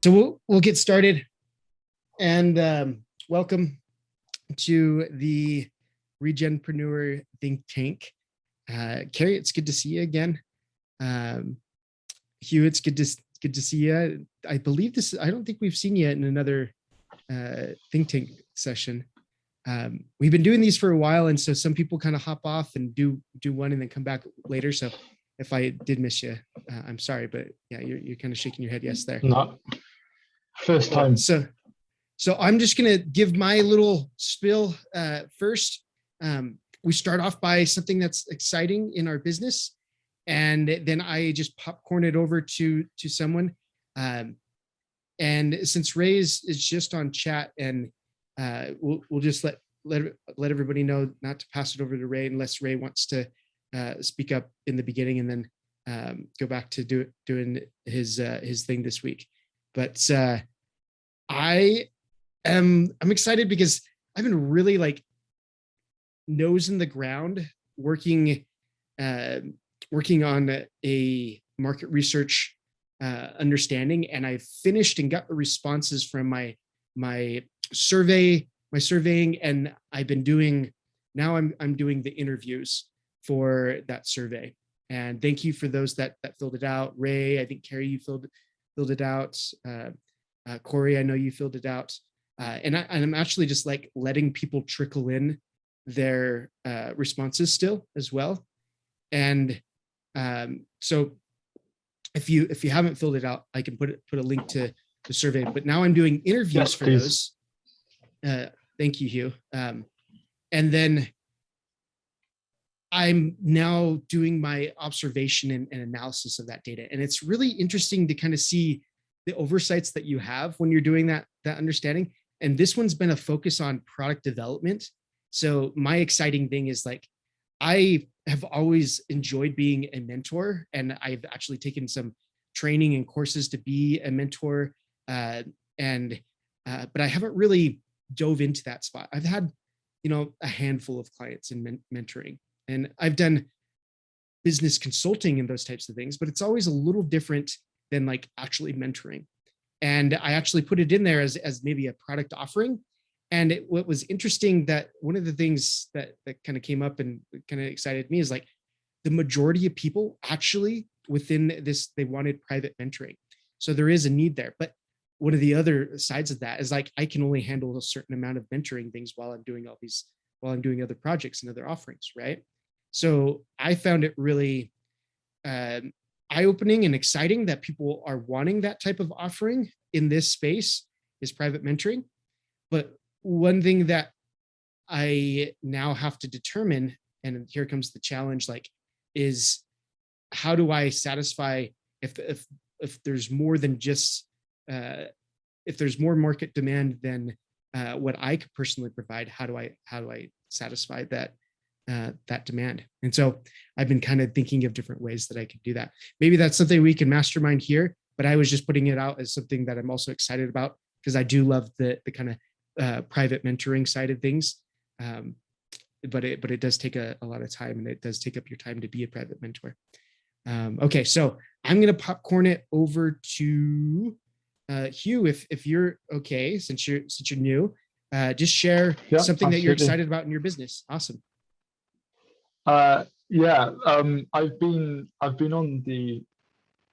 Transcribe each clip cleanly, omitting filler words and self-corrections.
So we'll get started, and welcome to the Regenpreneur think tank. Carrie, it's good to see you again. Hugh, it's good to see you. I believe this. I don't think we've seen you in another think tank session. We've been doing these for a while, and so some people kind of hop off and do one and then come back later. So if I did miss you, I'm sorry, but yeah, you're kind of shaking your head yes there. No, first time. So I'm just gonna give my little spiel first. We start off by something that's exciting in our business, and then I just popcorn it over to someone. And since Ray is just on chat, and we'll just let everybody know not to pass it over to Ray unless Ray wants to speak up in the beginning, and then go back to doing his thing this week. But I'm excited because I've been really like nose in the ground working on a market research understanding, and I finished and got the responses from my surveying, and I've been doing I'm doing the interviews for that survey. And thank you for those that filled it out. Ray, I think Carrie, you filled it out. Corey, I know you filled it out. And I'm actually just like letting people trickle in their responses still as well. And so if you haven't filled it out, I can put a link to the survey. But now I'm doing interviews for those. Thank you, Hugh. And then I'm now doing my observation and analysis of that data. And it's really interesting to kind of see the oversights that you have when you're doing that understanding. And this one's been a focus on product development. So my exciting thing is like, I have always enjoyed being a mentor, and I've actually taken some training and courses to be a mentor. But I haven't really dove into that spot. I've had, a handful of clients in mentoring, and I've done business consulting and those types of things, but it's always a little different than like actually mentoring. And I actually put it in there as maybe a product offering. And what was interesting, that one of the things that kind of came up and kind of excited me is like the majority of people actually within this, they wanted private mentoring. So there is a need there. But one of the other sides of that is like, I can only handle a certain amount of mentoring things while I'm doing other projects and other offerings, right? So I found it really eye-opening and exciting that people are wanting that type of offering in this space is private mentoring. But one thing that I now have to determine, and here comes the challenge, like, is how do I satisfy if there's more than just if there's more market demand than what I could personally provide, how do I satisfy that demand? And so I've been kind of thinking of different ways that I could do that. Maybe that's something we can mastermind here, but I was just putting it out as something that I'm also excited about, because I do love the kind of private mentoring side of things. But it does take a lot of time, and it does take up your time to be a private mentor. Okay, so I'm going to popcorn it over to Hugh, if you're okay, since you're new. Just share something absolutely that you're excited about in your business. Awesome. I've been on the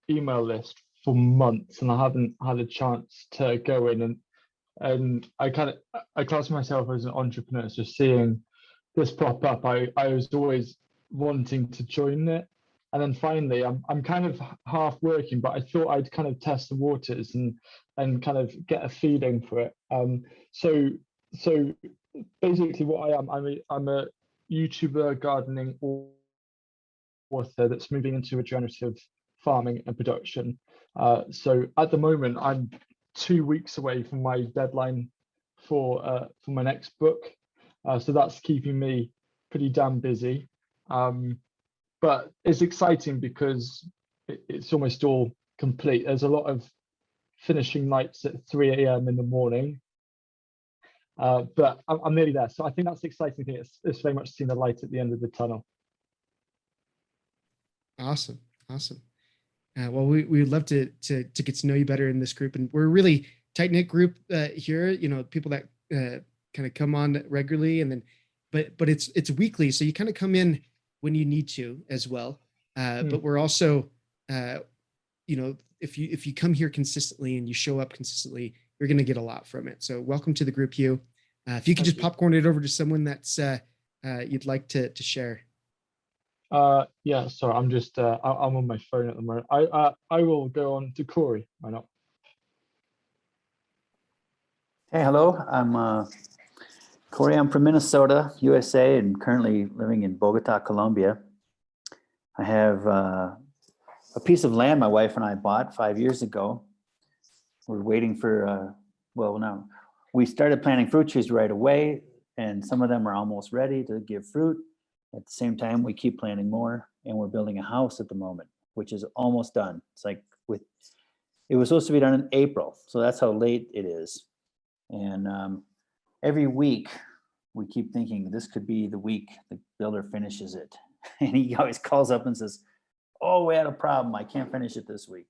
email list for months, and I haven't had a chance to go in, and I class myself as an entrepreneur. So seeing this pop up, I was always wanting to join it, and then finally I'm kind of half working, but I thought I'd kind of test the waters and kind of get a feeling for it. So basically what I'm a YouTuber gardening author that's moving into regenerative farming and production. So at the moment, I'm 2 weeks away from my deadline for my next book. So that's keeping me pretty damn busy. But it's exciting because it's almost all complete. There's a lot of finishing nights at 3 a.m. in the morning. But I'm nearly there. So I think that's the exciting thing. It's very much seeing the light at the end of the tunnel. Awesome. Well, we would love to get to know you better in this group, and we're a really tight knit group here. You know, people that kind of come on regularly, and then, but it's weekly, so you kind of come in when you need to as well. But we're also, you know, if you come here consistently and you show up consistently, you're going to get a lot from it. So welcome to the group, Hugh. If you could just popcorn it over to someone that's you'd like to share. Yeah, sorry, I'm just I'm on my phone at the moment. I will go on to Corey. Why not? Hey, hello. I'm Corey. I'm from Minnesota, USA, and currently living in Bogota, Colombia. I have a piece of land my wife and I bought 5 years ago. We're waiting for, well, no, we started planting fruit trees right away, and some of them are almost ready to give fruit. At the same time, we keep planting more, and we're building a house at the moment, which is almost done. It's like it was supposed to be done in April, so that's how late it is. And every week we keep thinking this could be the week the builder finishes it. And he always calls up and says, oh, we had a problem. I can't finish it this week.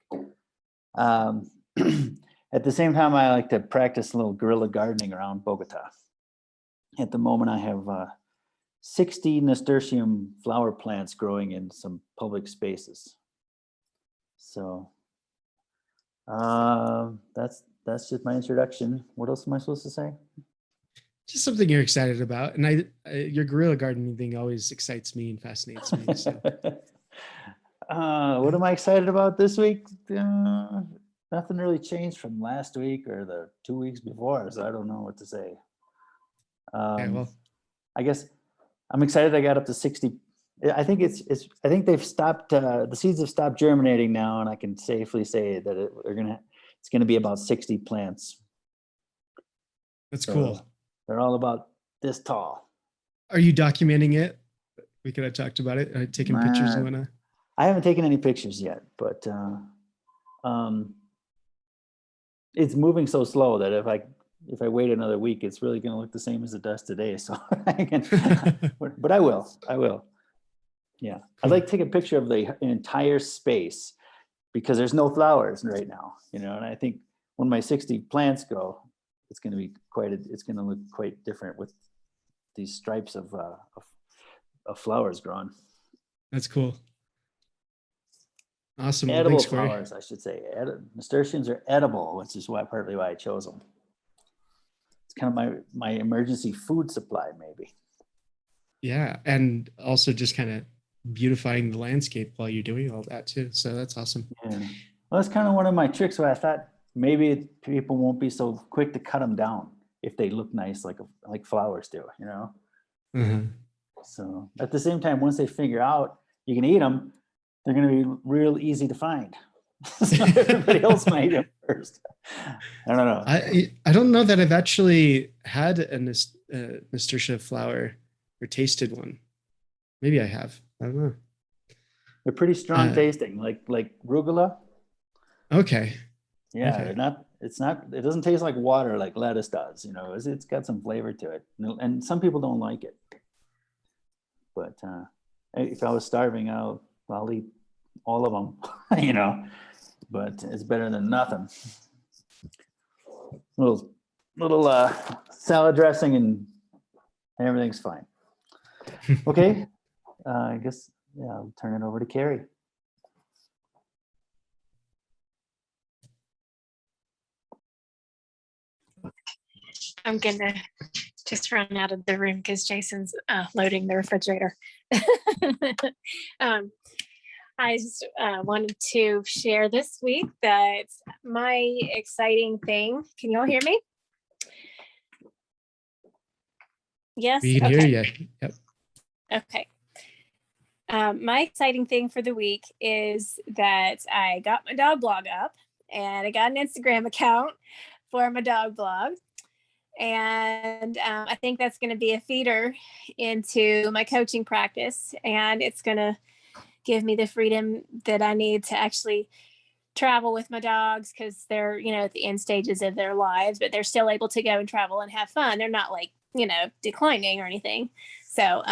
At the same time, I like to practice a little guerrilla gardening around Bogota. At the moment, I have 60 nasturtium flower plants growing in some public spaces. So that's just my introduction. What else am I supposed to say? Just something you're excited about, and your guerrilla gardening thing always excites me and fascinates me. So. What am I excited about this week? Nothing really changed from last week or the 2 weeks before, so I don't know what to say. Okay, well, I guess I'm excited I got up to 60. I think I think they've stopped, the seeds have stopped germinating now, and I can safely say that it's gonna be about 60 plants. That's cool. They're all about this tall. Are you documenting it? We could have talked about it, taking pictures and whatnot. I haven't taken any pictures yet, but it's moving so slow that if I wait another week, it's really going to look the same as it does today. So but I will. Yeah. Cool. I'd like to take a picture of the entire space because there's no flowers right now, you know, and I think when my 60 plants go, it's going to be it's going to look quite different with these stripes of flowers growing. That's cool. Awesome. Edible Thanks, flowers, I should say. Nasturtiums are edible, which is partly why I chose them. It's kind of my emergency food supply, maybe. Yeah, and also just kind of beautifying the landscape while you're doing all that too. So that's awesome. Yeah. Well, that's kind of one of my tricks where I thought maybe people won't be so quick to cut them down if they look nice like flowers do, you know? Mm-hmm. So at the same time, once they figure out you can eat them, they're going to be real easy to find. So everybody else might eat them first. I don't know. I don't know that I've actually had a nasturtia flower or tasted one. Maybe I have. I don't know. They're pretty strong tasting, like rugula. Okay. Yeah, okay. They're not. It doesn't taste like water like lettuce does. You know, it's got some flavor to it, and some people don't like it. But if I was starving, I'll eat all of them, you know. But it's better than nothing. Little salad dressing and everything's fine. Okay, I guess I'll turn it over to Carrie. I'm gonna just run out of the room because Jason's loading the refrigerator. I just wanted to share this week that my exciting thing. Can you all hear me? Yes. We can hear you. Yep. Okay. My exciting thing for the week is that I got my dog blog up and I got an Instagram account for my dog blog. And I think that's going to be a feeder into my coaching practice. And it's going to give me the freedom that I need to actually travel with my dogs because they're, at the end stages of their lives, but they're still able to go and travel and have fun. They're not declining or anything. So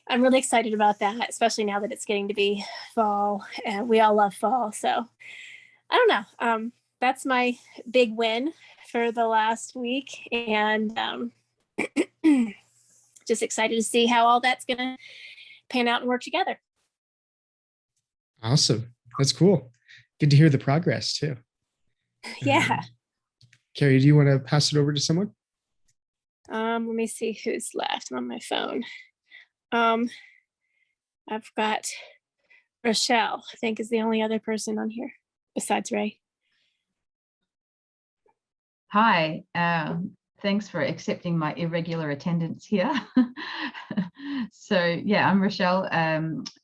I'm really excited about that, especially now that it's getting to be fall, and we all love fall. So I don't know. That's my big win for the last week, and just excited to see how all that's going to pan out and work together. Awesome. That's cool. Good to hear the progress too. Yeah. Carrie, do you want to pass it over to someone? Let me see who's left. I'm on my phone. I've got Rochelle, I think, is the only other person on here besides Ray. Hi, thanks for accepting my irregular attendance here. So yeah, I'm Rochelle.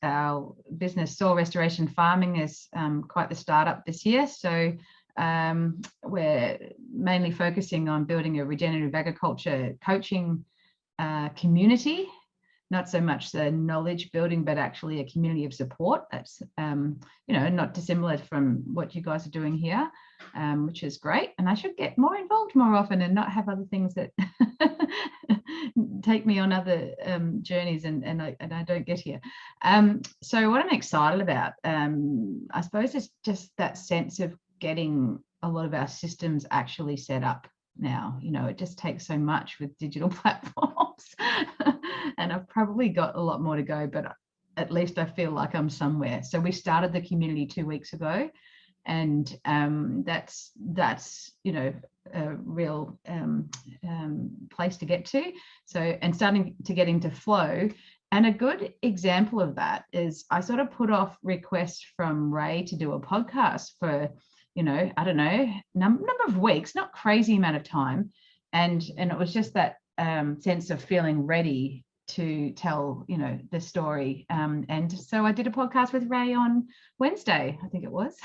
Our business Soil Restoration Farming is quite the startup this year. So we're mainly focusing on building a regenerative agriculture coaching community, not so much the knowledge building, but actually a community of support. That's, not dissimilar from what you guys are doing here, which is great. And I should get more involved more often and not have other things that take me on other journeys and I don't get here. So what I'm excited about, I suppose, is just that sense of getting a lot of our systems actually set up now. It just takes so much with digital platforms. And I've probably got a lot more to go, but at least I feel like I'm somewhere. So we started the community 2 weeks ago, and that's a real place to get to. So, and starting to get into flow. And a good example of that is I sort of put off requests from Ray to do a podcast for, I don't know, number of weeks, not crazy amount of time. And it was just that sense of feeling ready to tell, the story. And so I did a podcast with Ray on Wednesday, I think it was.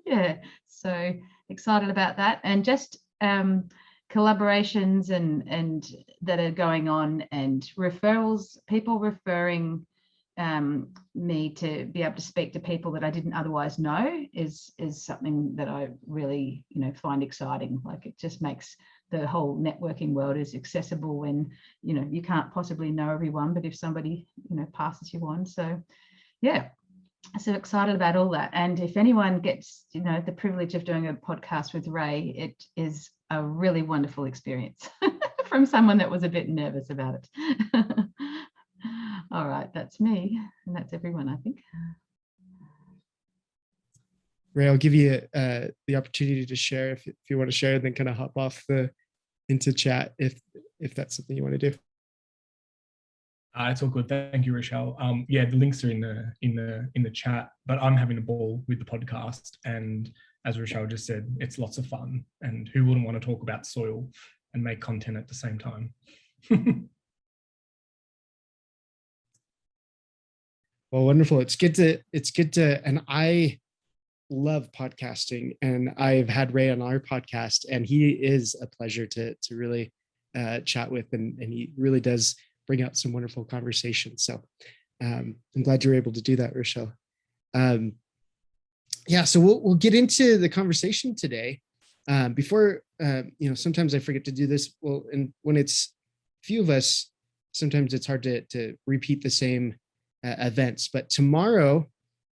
Yeah, so excited about that. And just collaborations and that are going on, and referrals, people referring me to be able to speak to people that I didn't otherwise know is something that I really, find exciting. Like, it just makes the whole networking world is accessible when, you can't possibly know everyone, but if somebody, passes you on. So yeah, so excited about all that. And if anyone gets, the privilege of doing a podcast with Ray, it is a really wonderful experience from someone that was a bit nervous about it. All right, that's me, and that's everyone, I think. Ray, I'll give you the opportunity to share if you want to share, and then kind of hop off into chat if that's something you want to do. It's all good. Thank you, Rochelle. Yeah, the links are in the chat, but I'm having a ball with the podcast, and as Rochelle just said, it's lots of fun. And who wouldn't want to talk about soil and make content at the same time? Well, wonderful. It's good to, and I love podcasting, and I've had Ray on our podcast, and he is a pleasure to really chat with, and he really does bring out some wonderful conversations. So I'm glad you're able to do that, Rochelle. Yeah, so we'll get into the conversation today. Before, sometimes I forget to do this. Well, and when it's a few of us, sometimes it's hard to repeat the same events. But tomorrow,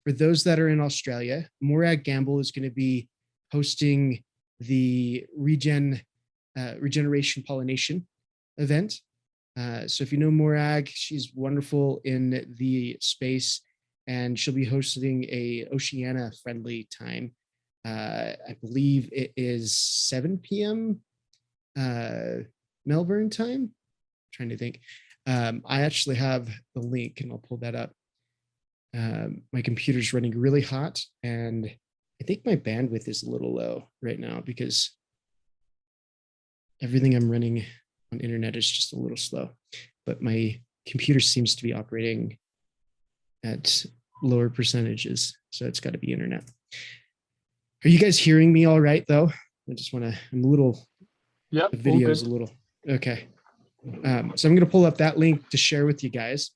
for those that are in Australia, Morag Gamble is going to be hosting the Regeneration Pollination event. So if you know Morag, she's wonderful in the space, and she'll be hosting a Oceania friendly time. I believe it is 7 p.m. Melbourne time. I'm trying to think. I actually have the link, and I'll pull that up. My computer's running really hot, and I think my bandwidth is a little low right now because everything I'm running on internet is just a little slow, but my computer seems to be operating at lower percentages, so it's got to be internet. Are you guys hearing me all right though? I just want to, I'm a little, yeah, the video is a little, okay. So I'm going to pull up that link to share with you guys.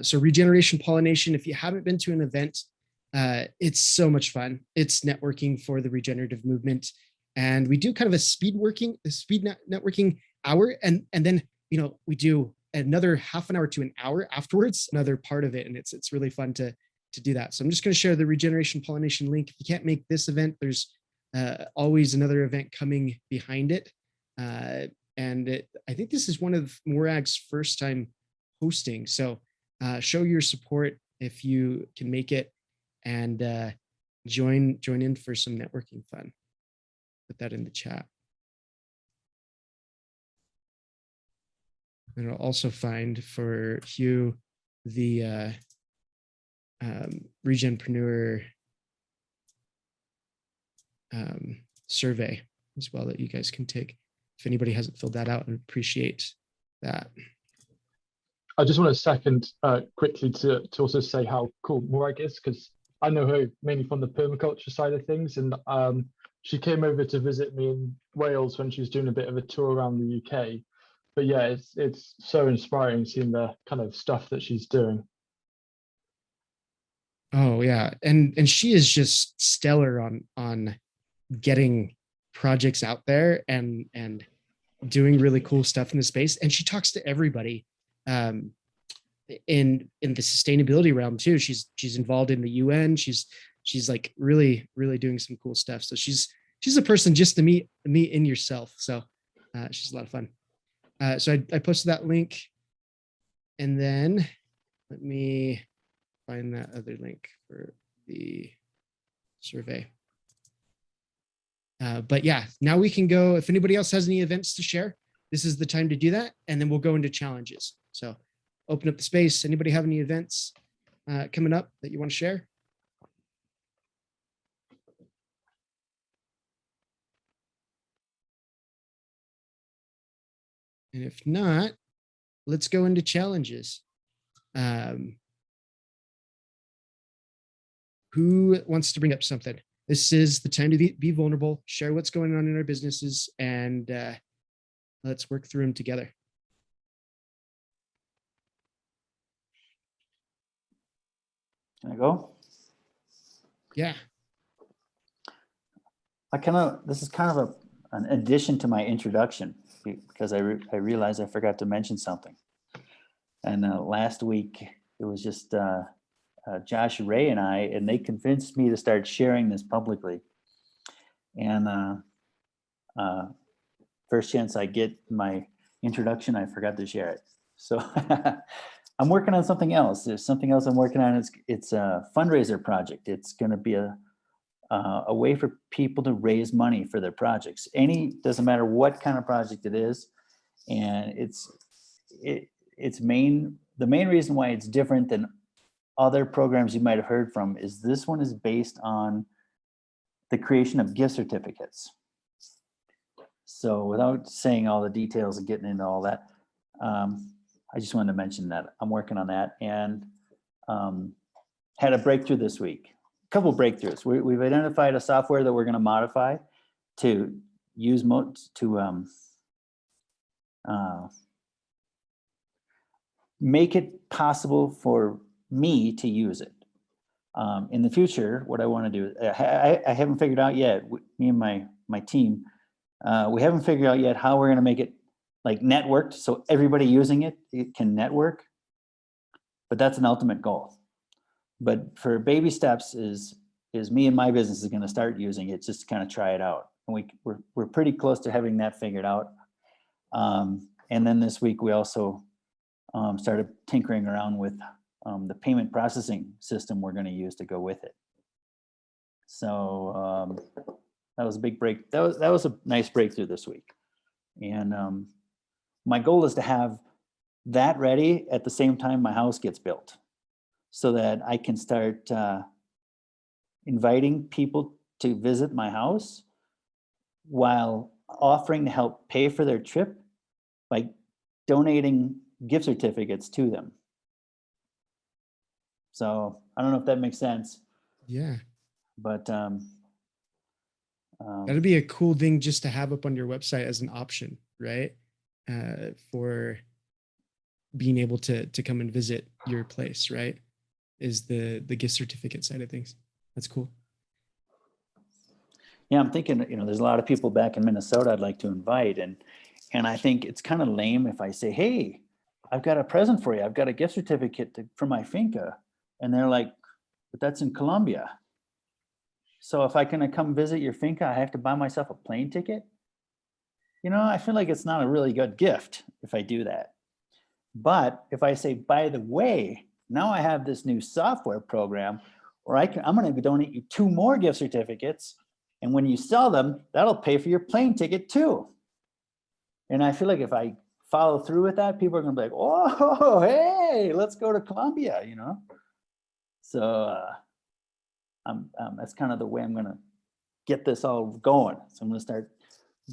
So Regeneration Pollination, if you haven't been to an event, it's so much fun. It's networking for the regenerative movement. And we do kind of a speed networking hour. And then, we do another half an hour to an hour afterwards, another part of it. And it's really fun to do that. So I'm just going to share the Regeneration Pollination link. If you can't make this event, there's always another event coming behind it. I think this is one of Morag's first time hosting. So show your support if you can make it, and join in for some networking fun. Put that in the chat. And I'll also find for Hugh the Regenpreneur survey as well that you guys can take. If anybody hasn't filled that out, I appreciate that. I just want to second quickly to also say how cool Morag is, because I know her mainly from the permaculture side of things, and she came over to visit me in Wales when she was doing a bit of a tour around the UK. But yeah, it's so inspiring seeing the kind of stuff that she's doing. Oh yeah, and she is just stellar on getting projects out there and doing really cool stuff in the space. And she talks to everybody in the sustainability realm too. She's involved in the UN. She's like really doing some cool stuff. So she's a person just to meet in yourself. So she's a lot of fun. So I posted that link, and then let me find that other link for the survey. But yeah, now we can go. If anybody else has any events to share, this is the time to do that. And then we'll go into challenges. So open up the space. Anybody have any events coming up that you want to share? And if not, let's go into challenges. Who wants to bring up something? This is the time to be vulnerable, share what's going on in our businesses, and let's work through them together. Can I go? Yeah. This is kind of an addition to my introduction, because I realized I forgot to mention something. And last week it was just Josh Ray and they convinced me to start sharing this publicly. And first chance I get my introduction, I forgot to share it. So I'm working on something else. There's something else I'm working on. It's a fundraiser project. It's going to be a way for people to raise money for their projects. Doesn't matter what kind of project it is. And the main reason why it's different than other programs you might have heard from is this one is based on the creation of gift certificates. So without saying all the details and getting into all that, I just wanted to mention that I'm working on that, and had a breakthrough this week. A couple of breakthroughs. We've identified a software that we're going to modify to use make it possible for me to use it. In the future, what I want to do, I haven't figured out yet, me and my team, we haven't figured out yet how we're going to make it like networked, so everybody using it can network, but that's an ultimate goal. But for baby steps is me and my business is going to start using it just to kind of try it out. And we're pretty close to having that figured out. And then this week we also started tinkering around with the payment processing system we're going to use to go with it. So that was a big break. That was a nice breakthrough this week. And my goal is to have that ready at the same time my house gets built, so that I can start inviting people to visit my house while offering to help pay for their trip by donating gift certificates to them. So I don't know if that makes sense. Yeah. But that'd be a cool thing just to have up on your website as an option, right? For being able to come and visit your place, right? Is the gift certificate side of things. That's cool. Yeah, I'm thinking, there's a lot of people back in Minnesota I'd like to invite, and I think it's kind of lame if I say, hey, I've got a present for you. I've got a gift certificate for my finca. And they're like, but that's in Colombia. So if I can come visit your finca, I have to buy myself a plane ticket. You know, I feel like it's not a really good gift if I do that. But if I say, by the way, now I have this new software program where I'm going to donate you 2 more gift certificates. And when you sell them, that'll pay for your plane ticket too. And I feel like if I follow through with that, people are going to be like, oh, hey, let's go to Colombia, you know? So that's kind of the way I'm going to get this all going. So I'm going to start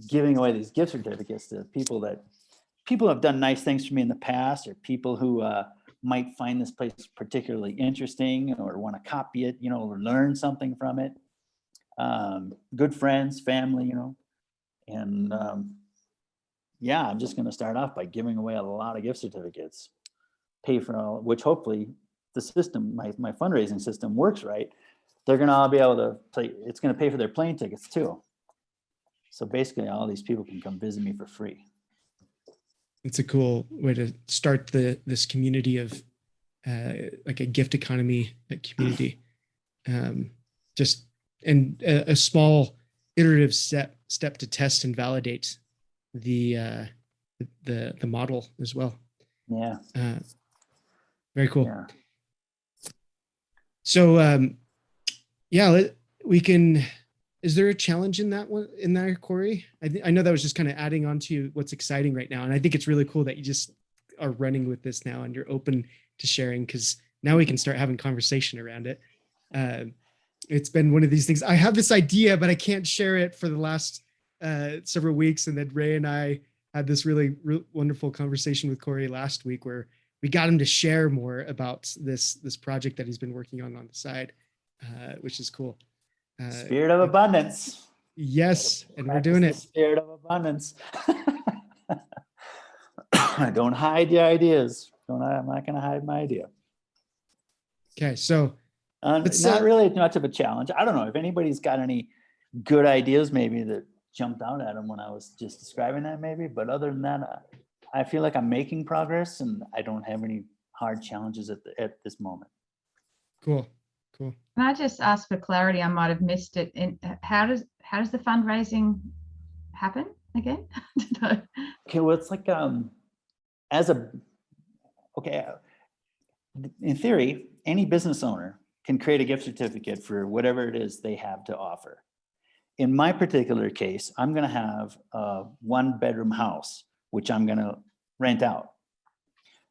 giving away these gift certificates to people who have done nice things for me in the past, or people who might find this place particularly interesting or want to copy it, you know, or learn something from it. Good friends, family, you know, and yeah, I'm just going to start off by giving away a lot of gift certificates, pay for all, which hopefully the system, my fundraising system works right. They're going to all be able to play. It's going to pay for their plane tickets too. So basically all these people can come visit me for free. It's a cool way to start this community of like a gift economy community. Just and a small iterative step to test and validate the model as well. Yeah. Very cool. Yeah. So yeah, we can. Is there a challenge in that one, in there, Corey? I know that was just kind of adding on to what's exciting right now. And I think it's really cool that you just are running with this now and you're open to sharing, because now we can start having conversation around it. It's been one of these things. I have this idea, but I can't share it for the last several weeks. And then Ray and I had this really wonderful conversation with Corey last week where we got him to share more about this project that he's been working on the side, which is cool. Spirit of abundance. Yes, and we're doing it. Spirit of abundance. Don't hide your ideas. I'm not going to hide my idea. Okay, so it's not really much of a challenge. I don't know if anybody's got any good ideas, maybe that jumped out at them when I was just describing that, maybe. But other than that, I feel like I'm making progress, and I don't have any hard challenges at this moment. Cool. Can I just ask for clarity? I might have missed it. How does the fundraising happen again? Okay, well, it's like in theory, any business owner can create a gift certificate for whatever it is they have to offer. In my particular case, I'm going to have a 1-bedroom house, which I'm going to rent out.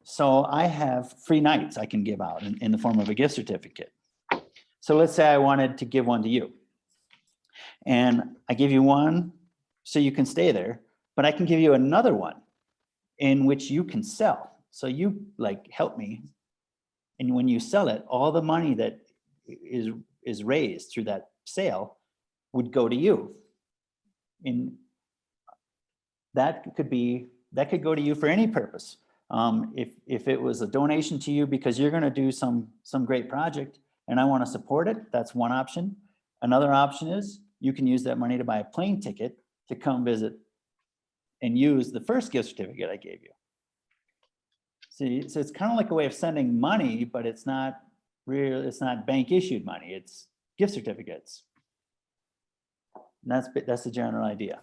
So I have free nights I can give out in the form of a gift certificate. So let's say I wanted to give one to you, and I give you one so you can stay there, but I can give you another one in which you can sell. So you help me. And when you sell it, all the money that is raised through that sale would go to you. And that could go to you for any purpose. If it was a donation to you because you're going to do some great project and I want to support it, that's one option. Another option is you can use that money to buy a plane ticket to come visit and use the first gift certificate I gave you. See, so it's kind of like a way of sending money, but it's not real. It's not bank issued money. It's gift certificates. And that's the general idea.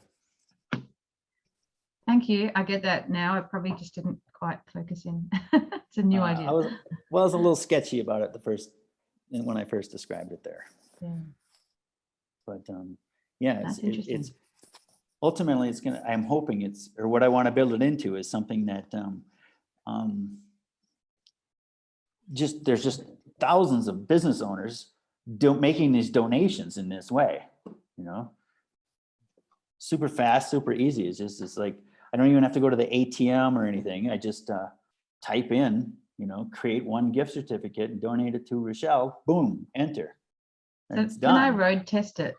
Thank you. I get that now. I probably just didn't quite focus in. It's a new idea. I was a little sketchy about it when I first described it there. Yeah. But yeah, That's ultimately I'm hoping or what I want to build it into is something that there's just thousands of business owners making these donations in this way, you know, super fast, super easy. It's like, I don't even have to go to the ATM or anything. I just type in, you know, create one gift certificate and donate it to Rochelle, boom, enter. And it's done. Can I road test it?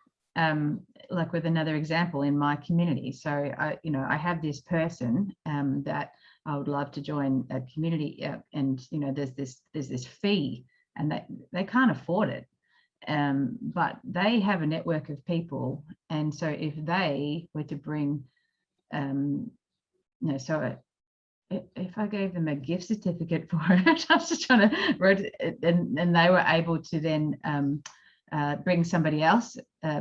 Like with another example in my community. So I have this person that I would love to join a community, and there's this fee, and they can't afford it, but they have a network of people, and so if they were to bring, if I gave them a gift certificate for it, I was just trying to write it, and they were able to then bring somebody else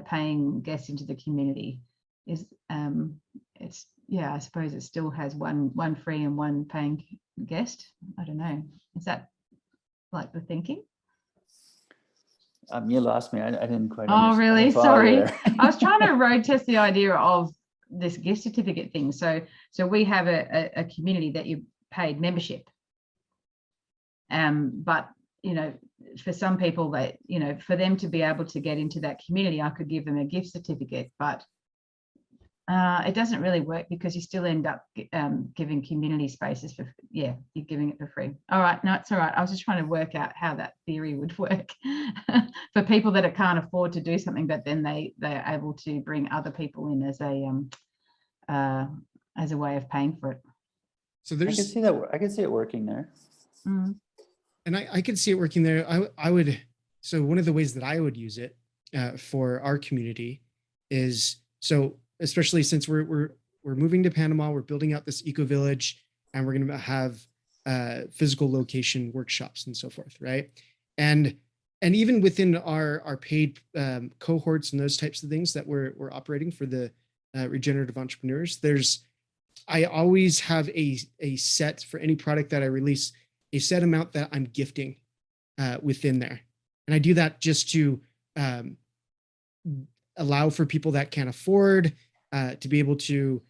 paying guests into the community. It's I suppose it still has one free and one paying guest. I don't know. Is that like the thinking? You lost me. I didn't quite. Oh, really? follow you Sorry. there. I was trying to road test the idea of this gift certificate thing. So we have a community that you paid membership. But for some people, that for them to be able to get into that community, I could give them a gift certificate, but it doesn't really work because you still end up giving community spaces for, you're giving it for free. All right, no, it's all right. I was just trying to work out how that theory would work for people that can't afford to do something, but then they're able to bring other people in as a way of paying for it. So I there's, can see that. I can see it working there. Mm. and I could see it working there. I would, so one of the ways that I would use it for our community is, so especially since we're moving to Panama, we're building out this eco village, and we're going to have physical location workshops and so forth, right? And even within our paid cohorts and those types of things that we're operating for the regenerative entrepreneurs, I always have a set for any product that I release, a set amount that I'm gifting within there. And I do that just to allow for people that can't afford to be able to,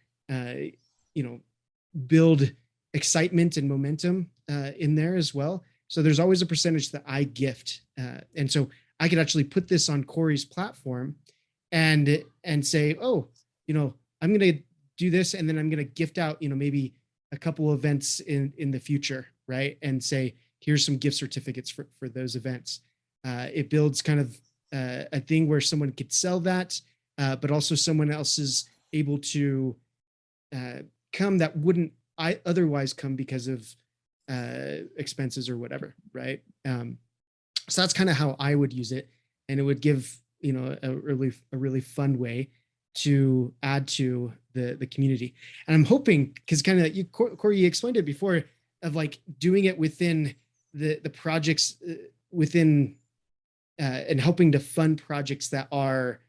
build excitement and momentum in there as well. So there's always a percentage that I gift. And so I could actually put this on Corey's platform and say, oh, I'm going to do this, and then I'm going to gift out, maybe a couple events in the future, right? And say, here's some gift certificates for those events. It builds kind of a thing where someone could sell that, but also someone else is able to come that wouldn't otherwise come because of expenses or whatever, right? So that's kind of how I would use it, and it would give a really fun way to add to the community. And I'm hoping, because kind of Corey, you explained it before, of like doing it within the projects within and helping to fund projects that are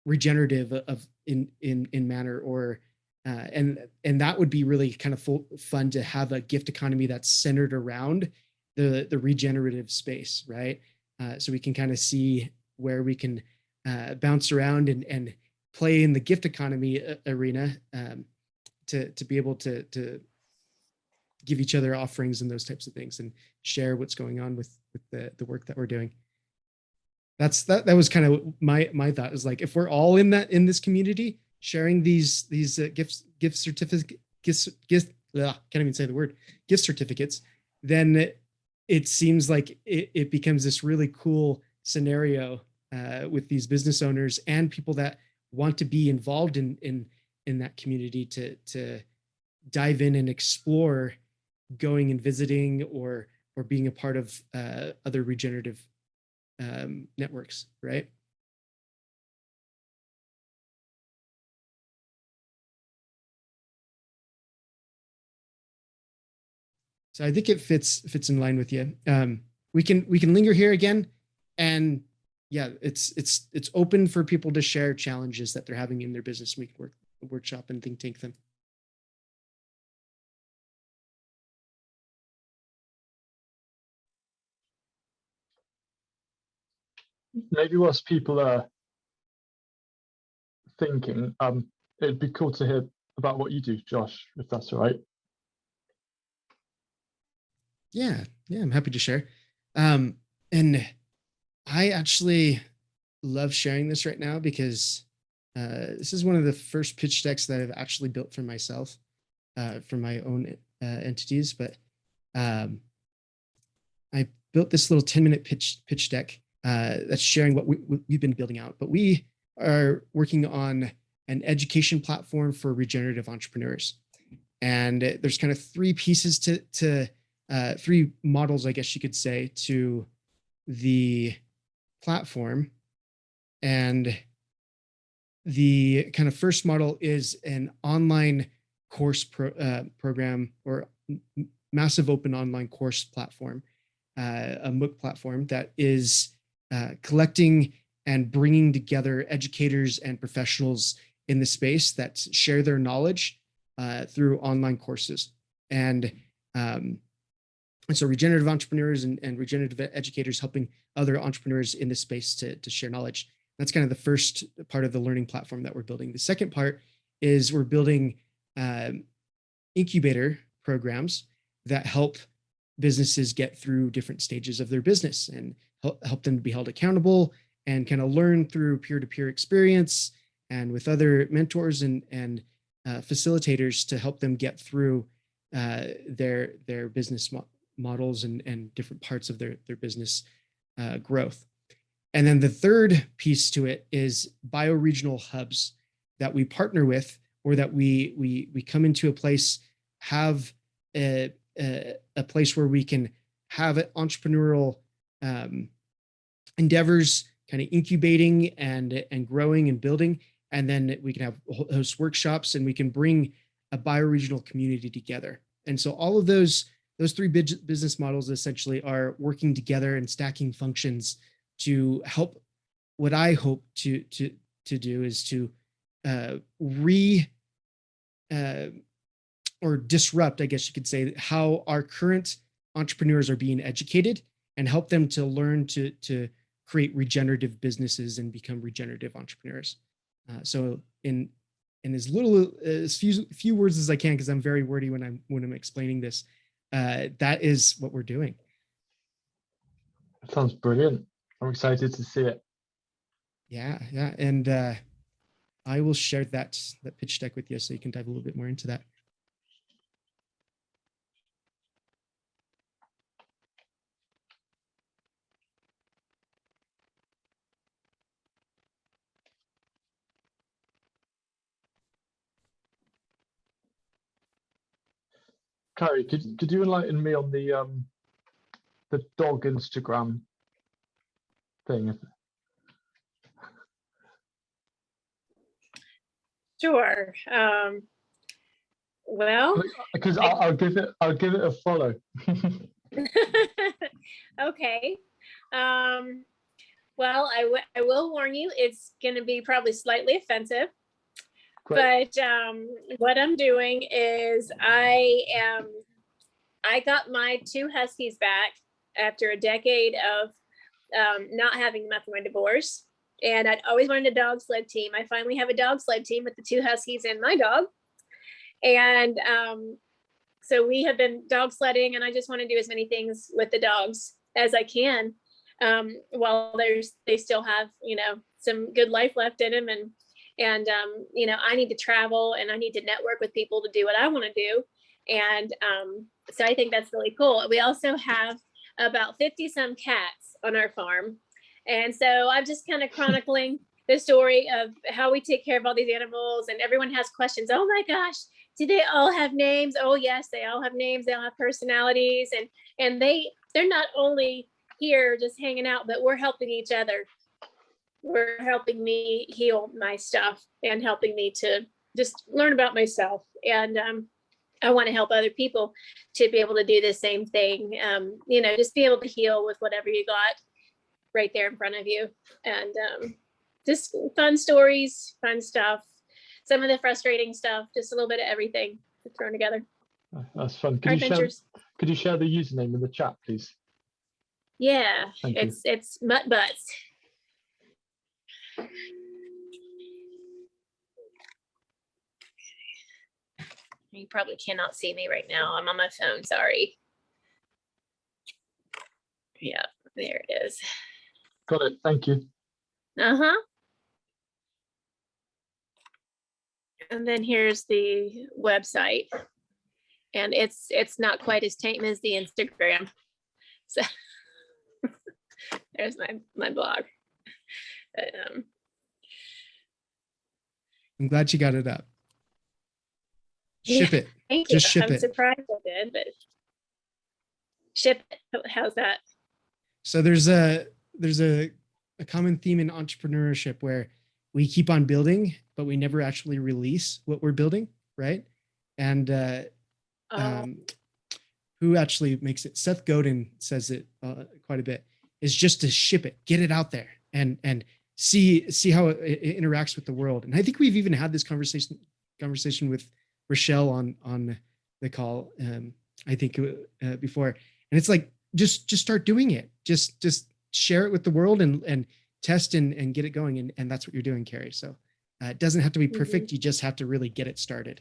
regenerative in manner, or and that would be really kind of fun to have a gift economy that's centered around the regenerative space, right? So we can kind of see where we can bounce around and play in the gift economy arena to be able to give each other offerings and those types of things, and share what's going on with the work that we're doing. That was kind of my thought, is like, if we're all in this community sharing these gift certificates, can't even say the word, gift certificates, then it seems like it becomes this really cool scenario with these business owners and people that want to be involved in that community to dive in and explore going and visiting or being a part of other regenerative networks, right? So I think it fits in line with you. We can linger here again, and yeah, it's open for people to share challenges that they're having in their business. We can workshop and think tank them. Maybe whilst people are thinking, it'd be cool to hear about what you do, Josh, if that's all right. Yeah, I'm happy to share. And I actually love sharing this right now because this is one of the first pitch decks that I've actually built for myself, for my own entities. But I built this little 10-minute pitch deck that's sharing what we've been building out. But we are working on an education platform for regenerative entrepreneurs. And there's kind of three pieces to three models, I guess you could say, to the platform. And the kind of first model is an online course program or massive open online course platform, a MOOC platform that is collecting and bringing together educators and professionals in the space that share their knowledge through online courses. And so regenerative entrepreneurs and regenerative educators helping other entrepreneurs in the space to share knowledge. That's kind of the first part of the learning platform that we're building. The second part is we're building incubator programs that help businesses get through different stages of their business and help them to be held accountable and kind of learn through peer-to-peer experience and with other mentors and facilitators to help them get through their business models and different parts of their business growth. And then the third piece to it is bioregional hubs that we partner with, or that we come into a place, have a place where we can have entrepreneurial endeavors kind of incubating and growing and building. And then we can have host workshops, and we can bring a bioregional community together. And so all of those three business models essentially are working together and stacking functions to help. What I hope to do is to or disrupt, I guess you could say, how our current entrepreneurs are being educated, and help them to learn to create regenerative businesses and become regenerative entrepreneurs. So in as little as few words as I can, because I'm very wordy when I'm explaining this, that is what we're doing. That sounds brilliant. I'm excited to see it. Yeah, and I will share that pitch deck with you so you can dive a little bit more into that. Carrie, could you enlighten me on the dog Instagram thing? Sure. Well, Because I'll give it a follow. okay. Well, I will warn you, it's going to be probably slightly offensive. Great. But what I'm doing is I got my 2 huskies back after a decade of not having them after my divorce. And I'd always wanted a dog sled team. I finally have a dog sled team with the 2 huskies and my dog. And so we have been dog sledding, and I just want to do as many things with the dogs as I can while they still have, some good life left in them. And I need to travel, and I need to network with people to do what I want to do. And so I think that's really cool. We also have about 50 some cats on our farm. And so I'm just kind of chronicling the story of how we take care of all these animals, and everyone has questions. Oh my gosh, do they all have names? Oh yes, they all have names. They all have personalities, and they're not only here just hanging out, but we're helping each other. We're helping me heal my stuff and helping me to just learn about myself. And I want to help other people to be able to do the same thing. Just be able to heal with whatever you got right there in front of you. And just fun stories, fun stuff, some of the frustrating stuff, just a little bit of everything thrown together. That's fun. Could you share the username in the chat, please? Yeah, it's Mutt Butts. You probably cannot see me right now. I'm on my phone, sorry. Yeah, there it is. Got it, thank you. Uh-huh. And then here's the website. And it's not quite as tame as the Instagram. So there's my blog. But, I'm glad you got it up. Ship it. Thank you. Just ship I'm it. surprised I did, but ship it. How's that? So there's a common theme in entrepreneurship where we keep on building, but we never actually release what we're building, right? And who actually makes it? Seth Godin says it quite a bit, is just to ship it, get it out there, and see how it interacts with the world. And I think we've even had this conversation with Rochelle on the call, I think before. And it's like, just start doing it. Just share it with the world and test and get it going. And that's what you're doing, Carrie. So it doesn't have to be perfect. You just have to really get it started.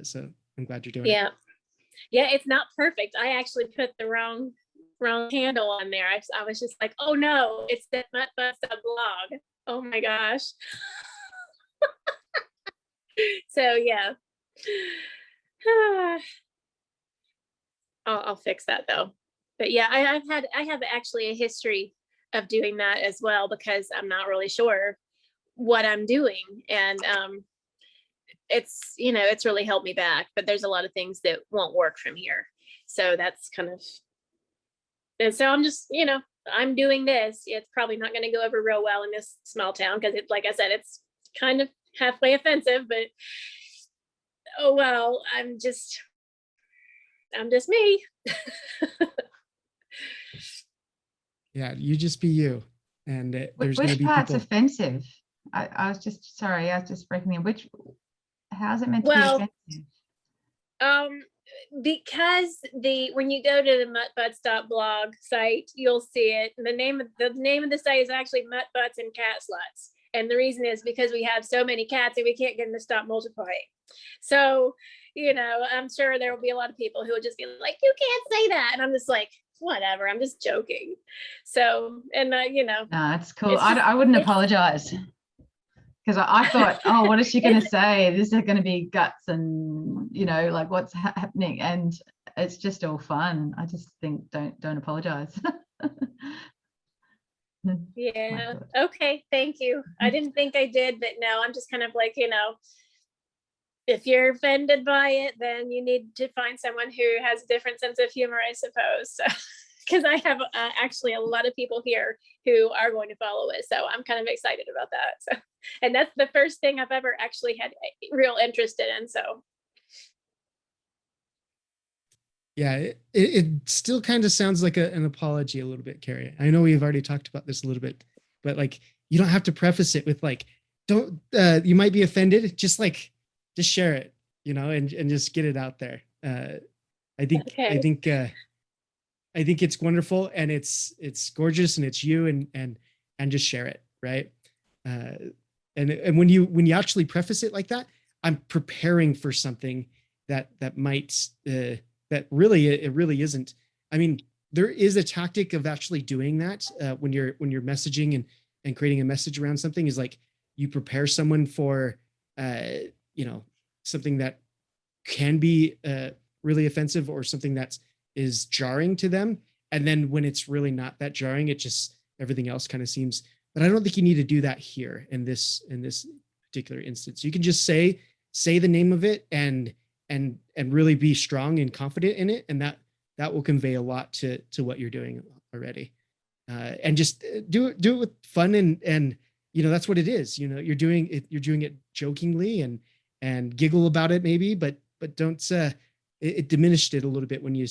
So I'm glad you're doing it. Yeah, it's not perfect. I actually put the wrong handle on there. I was just like, oh no, it's the blog. Oh my gosh. So yeah. I'll fix that though. But yeah, I have actually a history of doing that as well, because I'm not really sure what I'm doing. And it's, it's really held me back, but there's a lot of things that won't work from here. So that's kind of, and so I'm just, I'm doing this. It's probably not going to go over real well in this small town, because it's, like I said, it's kind of halfway offensive, but oh well, I'm just me. Yeah, you just be you. And there's going to Which be part's people. offensive? I was just sorry, I was just breaking in. How's it meant to be offensive? Because when you go to the muttbutts.blog site, you'll see it. The name of the site is actually Mutt Butts and Cat Sluts. And the reason is because we have so many cats and we can't get them to stop multiplying. So, I'm sure there will be a lot of people who will just be like, you can't say that. And I'm just like, whatever, I'm just joking. So, and No, it's cool. I wouldn't apologize. Because I thought, oh, what is she going to say? This is going to be guts and, like what's happening. And it's just all fun. I just think don't apologize. Yeah. Okay. Thank you. I didn't think I did, but no, I'm just kind of like, if you're offended by it, then you need to find someone who has a different sense of humor, I suppose. So, because I have actually a lot of people here who are going to follow it. So I'm kind of excited about that. So, and that's the first thing I've ever actually had real interest in. So. Yeah, it still kind of sounds like an apology a little bit, Carrie. I know we've already talked about this a little bit, but like, you don't have to preface it with like, don't, you might be offended. Just share it, and just get it out there. I think it's wonderful, and it's gorgeous, and it's you, and just share it, right? And when you actually preface it like that, I'm preparing for something that might that really it really isn't. I mean, there is a tactic of actually doing that when you're messaging and creating a message around something, is like you prepare someone for something that can be really offensive, or something that is jarring to them. And then when it's really not that jarring, it just, everything else kind of seems, but I don't think you need to do that here in this particular instance. You can just say the name of it and really be strong and confident in it. And that will convey a lot to what you're doing already. And just do it with fun and that's what it is. You're doing it jokingly and giggle about it maybe, but don't it diminished it a little bit when you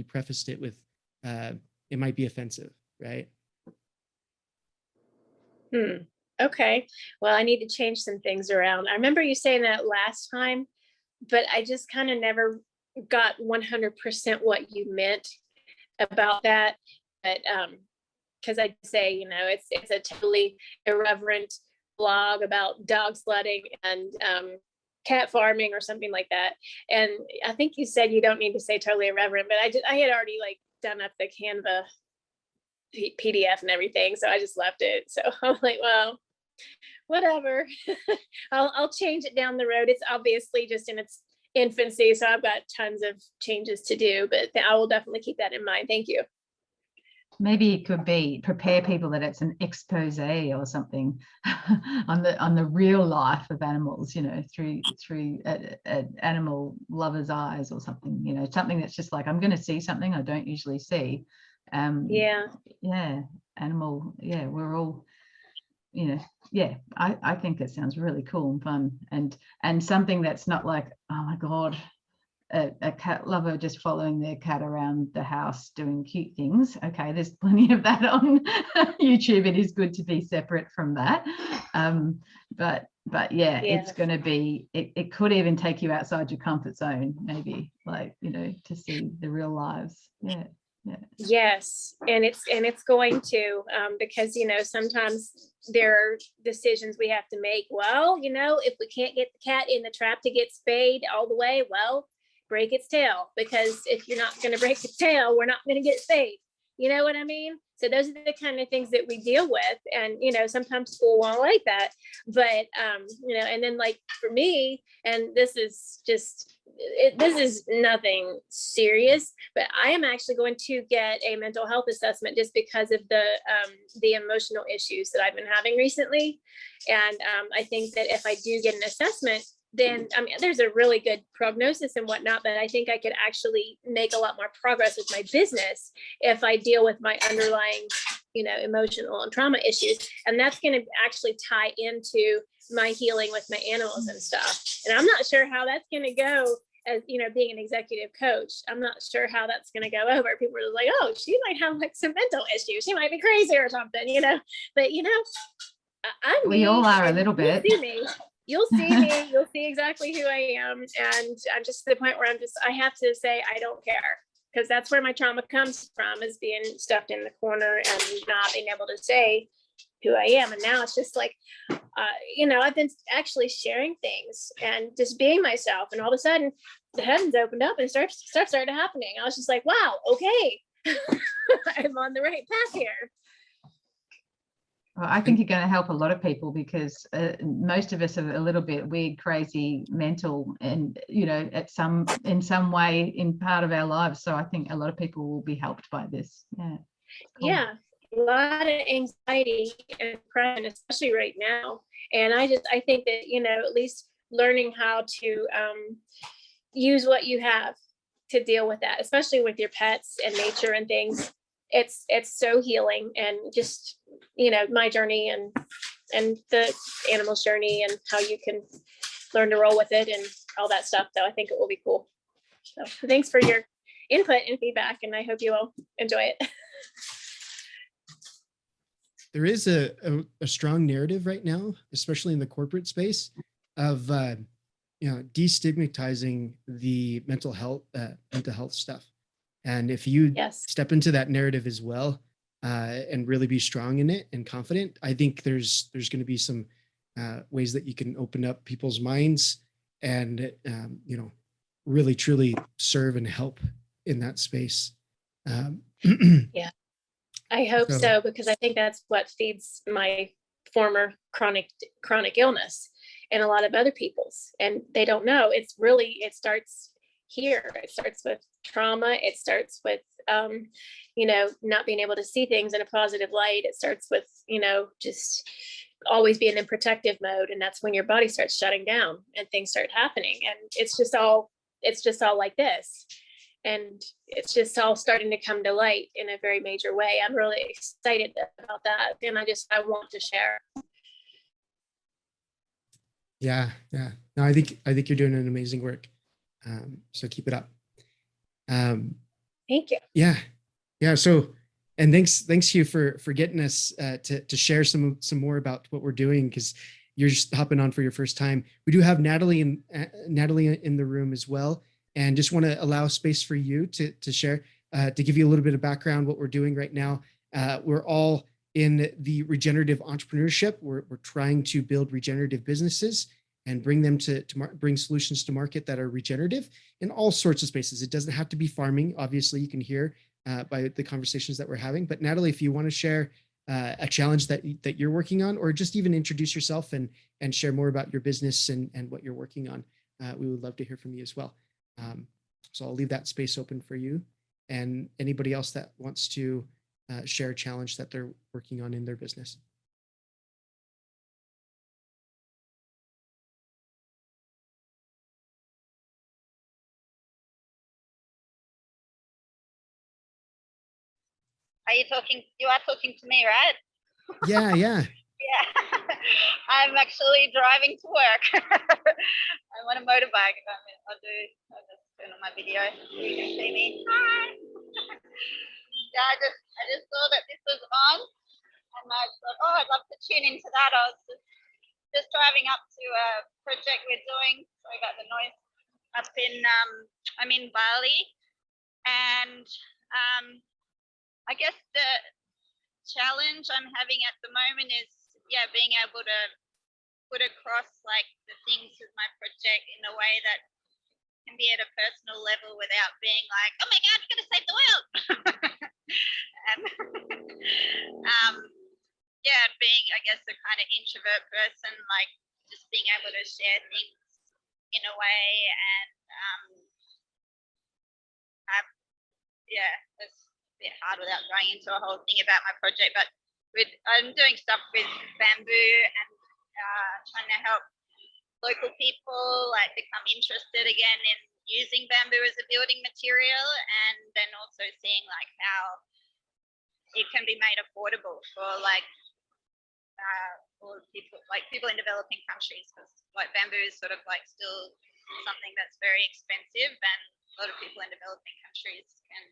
prefaced it with it might be offensive, right? Okay. Well, I need to change some things around. I remember you saying that last time, but I just kind of never got 100% what you meant about that. But because I say, it's a totally irreverent blog about dog sledding and cat farming or something like that. And I think you said you don't need to say totally irreverent, but I had already done up the Canva PDF and everything, so I just left it. So I'm like, well, whatever. I'll change it down the road. It's obviously just in its infancy, so I've got tons of changes to do, but I will definitely keep that in mind. Thank you. Maybe it could be prepare people that it's an expose or something on the real life of animals, through an animal lover's eyes or something, something that's just like, I'm going to see something I don't usually see. Animal, we're all, I think it sounds really cool and fun, and something that's not like, oh my God, a cat lover just following their cat around the house doing cute things. Okay, there's plenty of that on YouTube. It is good to be separate from that. But yeah, it's going to be, it could even take you outside your comfort zone, maybe, like, you know, to see the real lives. Yeah. Yes, and it's going to, because, you know, sometimes there are decisions we have to make. Well, you know, if we can't get the cat in the trap to get spayed all the way, well, break its tail, because if you're not going to break its tail, we're not going to get spayed. You know what I mean? So those are the kind of things that we deal with. And, you know, sometimes school won't like that, but, you know, and then like for me, and this is just, this is nothing serious, but I am actually going to get a mental health assessment just because of the emotional issues that I've been having recently. And I think that if I do get an assessment, then I mean, there's a really good prognosis and whatnot, but I think I could actually make a lot more progress with my business if I deal with my underlying, you know, emotional and trauma issues. And that's going to actually tie into my healing with my animals and stuff. And I'm not sure how that's going to go. As you know, being an executive coach, I'm not sure how that's going to go over. People are like, oh, she might have like some mental issues. She might be crazy or something, you know. But you know, we all are a little bit. You'll see me. You'll see exactly who I am, and I'm just to the point where I have to say I don't care, because that's where my trauma comes from, is being stuffed in the corner and not being able to say who I am. And now it's just like, you know, I've been actually sharing things and just being myself, and all of a sudden the heavens opened up and stuff started happening. I was just like, wow, okay, I'm on the right path here. Well, I think you're going to help a lot of people, because most of us are a little bit weird, crazy, mental, and, you know, in some way in part of our lives. So I think a lot of people will be helped by this. Yeah. Cool. Yeah. A lot of anxiety and depression, especially right now. And I think that, you know, at least learning how to use what you have to deal with that, especially with your pets and nature and things. It's so healing. And just, you know, my journey and the animal's journey and how you can learn to roll with it and all that stuff. So I think it will be cool. So thanks for your input and feedback, and I hope you all enjoy it. There is a strong narrative right now, especially in the corporate space, of you know, destigmatizing the mental health stuff. And if you step into that narrative as well, and really be strong in it and confident, I think there's going to be some ways that you can open up people's minds and you know, really truly serve and help in that space. Yeah. I hope so, because I think that's what feeds my former chronic illness and a lot of other people's, and they don't know. It starts here. It starts with trauma. It starts with, you know, not being able to see things in a positive light. It starts with, you know, just always being in protective mode. And that's when your body starts shutting down and things start happening. And it's just all like this. And it's just all starting to come to light in a very major way. I'm really excited about that. And I want to share. Yeah. No, I think you're doing an amazing work. So keep it up. Thank you. Yeah. So, and thanks you for getting us to share some more about what we're doing, because you're just hopping on for your first time. We do have Natalie in the room as well, and just want to allow space for you to share, to give you a little bit of background what we're doing right now. We're all in the regenerative entrepreneurship. We're trying to build regenerative businesses and bring them bring solutions to market that are regenerative in all sorts of spaces. It doesn't have to be farming. Obviously, you can hear by the conversations that we're having. But Natalie, if you want to share a challenge that you're working on, or just even introduce yourself and share more about your business and what you're working on, we would love to hear from you as well. So I'll leave that space open for you, and anybody else that wants to share a challenge that they're working on in their business. You are talking to me, right? Yeah. Yeah. I'm actually driving to work. I'm on a motorbike. I just turn on my video. You can see me. Hi. Yeah, I just saw that this was on, and I thought, oh, I'd love to tune into that. I was just driving up to a project we're doing. Sorry about the noise. Up in I'm in Bali, and I guess the challenge I'm having at the moment is being able to put across like the things with my project in a way that can be at a personal level without being like, oh my god, you're gonna save the world. And being, I guess, a kind of introvert person, like just being able to share things in a way, and it's a bit hard without going into a whole thing about my project, but I'm doing stuff with bamboo and trying to help local people like become interested again in using bamboo as a building material, and then also seeing like how it can be made affordable for like all people in developing countries, because like bamboo is sort of like still something that's very expensive, and a lot of people in developing countries can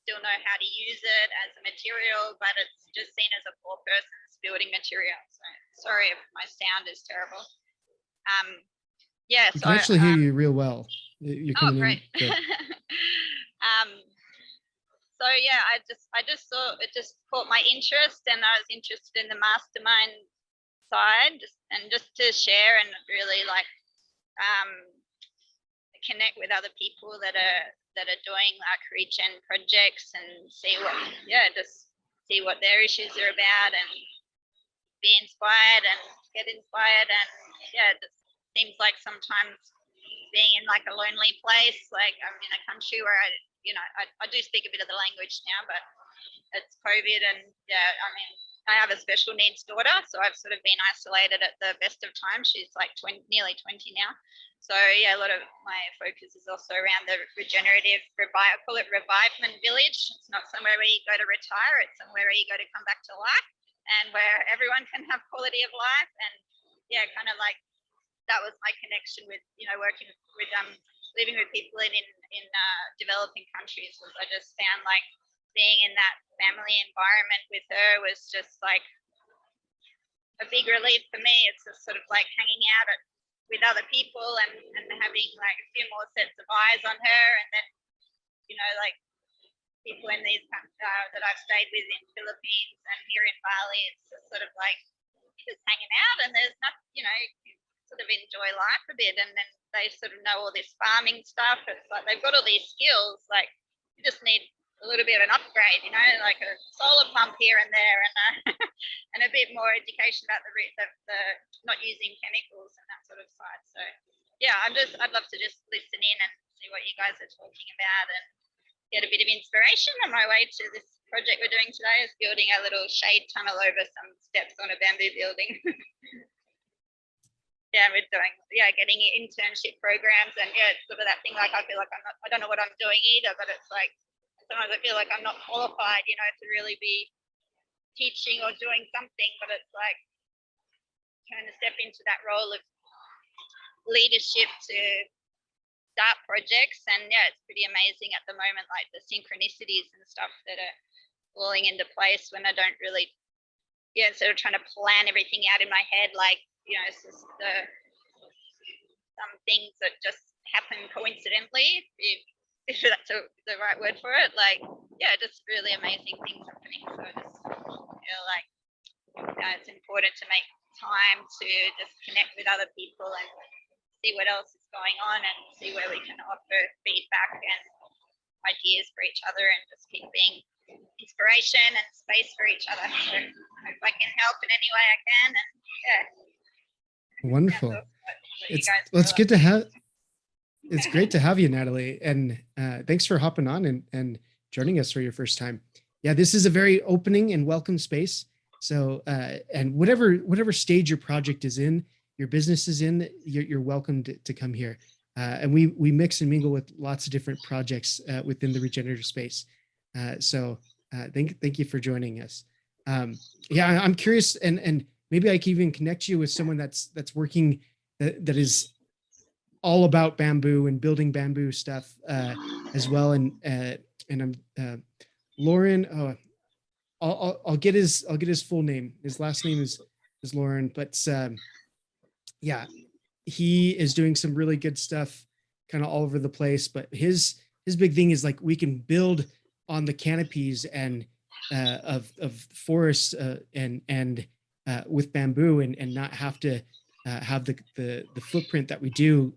still know how to use it as a material, but it's just seen as a poor person's building material. So sorry if my sound is terrible. We can actually hear you real well. You're coming in good. So I just saw it, just caught my interest, and I was interested in the mastermind side, just to share and really like connect with other people that are doing like regen projects, and see what their issues are about, and be inspired and get inspired. And it just seems like sometimes being in like a lonely place, like I'm in a country where I do speak a bit of the language now, but it's COVID, and I have a special needs daughter, so I've sort of been isolated at the best of times. She's like nearly 20 now. So a lot of my focus is also around the regenerative I call it revivement village. It's not somewhere where you go to retire, it's somewhere where you go to come back to life, and where everyone can have quality of life. And kind of like that was my connection with working with living with people in developing countries, was I just found like being in that family environment with her was just like a big relief for me. It's just sort of like hanging out with other people and having like a few more sets of eyes on her, and then like people in these that I've stayed with in Philippines and here in Bali, it's just sort of like just hanging out, and there's nothing, you sort of enjoy life a bit, and then they sort of know all this farming stuff. It's like they've got all these skills, like you just need a little bit of an upgrade, like a solar pump here and there, and and a bit more education about the not using chemicals and that sort of side. So I'd love to just listen in and see what you guys are talking about, and get a bit of inspiration on my way to this project we're doing today, is building a little shade tunnel over some steps on a bamboo building. We're doing getting internship programs, and it's sort of that thing, like I feel like I don't know what I'm doing either, but it's like sometimes I feel like I'm not qualified, to really be teaching or doing something, but it's like trying to step into that role of leadership to start projects. And it's pretty amazing at the moment, like the synchronicities and stuff that are falling into place when I don't really instead of trying to plan everything out in my head, like it's just some things that just happen coincidentally, if that's the right word for it. Like just really amazing things happening. So I just feel like it's important to make time to just connect with other people and see what else is going on, and see where we can offer feedback and ideas for each other, and just keep being inspiration and space for each other. So I hope I can help in any way I can. And wonderful. It's good to have. It's great to have you, Natalie, and thanks for hopping on and joining us for your first time. This is a very opening and welcome space. So, and whatever stage your project is in, your business is in, you're welcome to come here. And we mix and mingle with lots of different projects within the regenerative space. So thank you for joining us. I'm curious, and maybe I can even connect you with someone that's working that is all about bamboo and building bamboo stuff as well. And I'm Lauren. Oh, I'll get his full name. His last name is Lauren, but yeah, he is doing some really good stuff kind of all over the place. But his big thing is like we can build on the canopies and of forests and with bamboo and not have to have the footprint that we do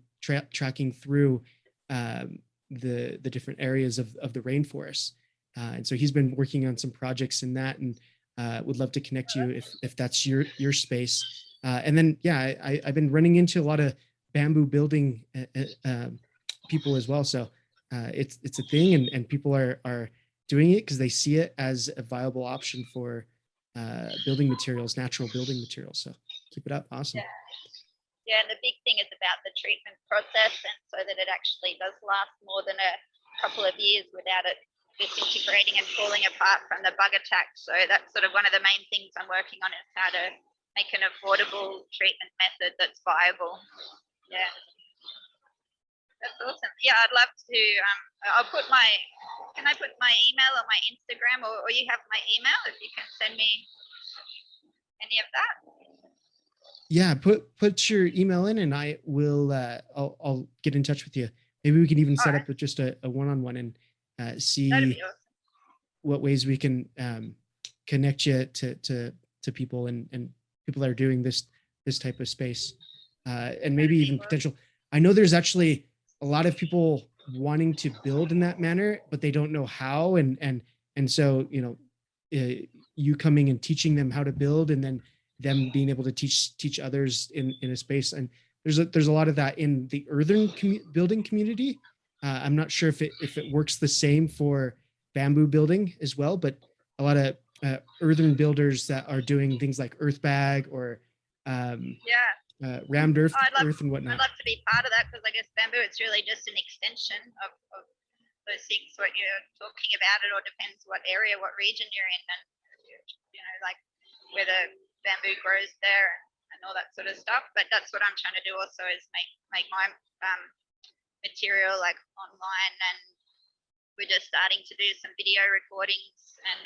tracking through the different areas of the rainforest. And so he's been working on some projects in that, and would love to connect you if that's your space. And then, yeah, I've been running into a lot of bamboo building people as well. So it's a thing, and people are doing it because they see it as a viable option for building materials, natural building materials. So keep it up. Awesome. Yeah, and the big thing is about the treatment process, and so that it actually does last more than a couple of years without it disintegrating and falling apart from the bug attack. So that's sort of one of the main things I'm working on, is how to make an affordable treatment method that's viable. Yeah, that's awesome. Yeah, I'd love to. Can I put my email on my Instagram, or you have my email if you can send me any of that? Yeah, put your email in, and I will. I'll get in touch with you. Maybe we can even set up with just a one-on-one and see Awesome. what ways we can connect you to people and people that are doing this type of space, and maybe even potential. I know there's actually a lot of people wanting to build in that manner, but they don't know how, and so you coming and teaching them how to build, and then them being able to teach others in a space. And there's a lot of that in the earthen building community. I'm not sure if it works the same for bamboo building as well, but a lot of earthen builders that are doing things like earth bag or rammed earth and whatnot. I'd love to be part of that, because I guess bamboo, it's really just an extension of those things, what you're talking about. It all depends what area, what region you're in, and like where the bamboo grows there and all that sort of stuff. But that's what I'm trying to do also, is make my material like online, and we're just starting to do some video recordings, and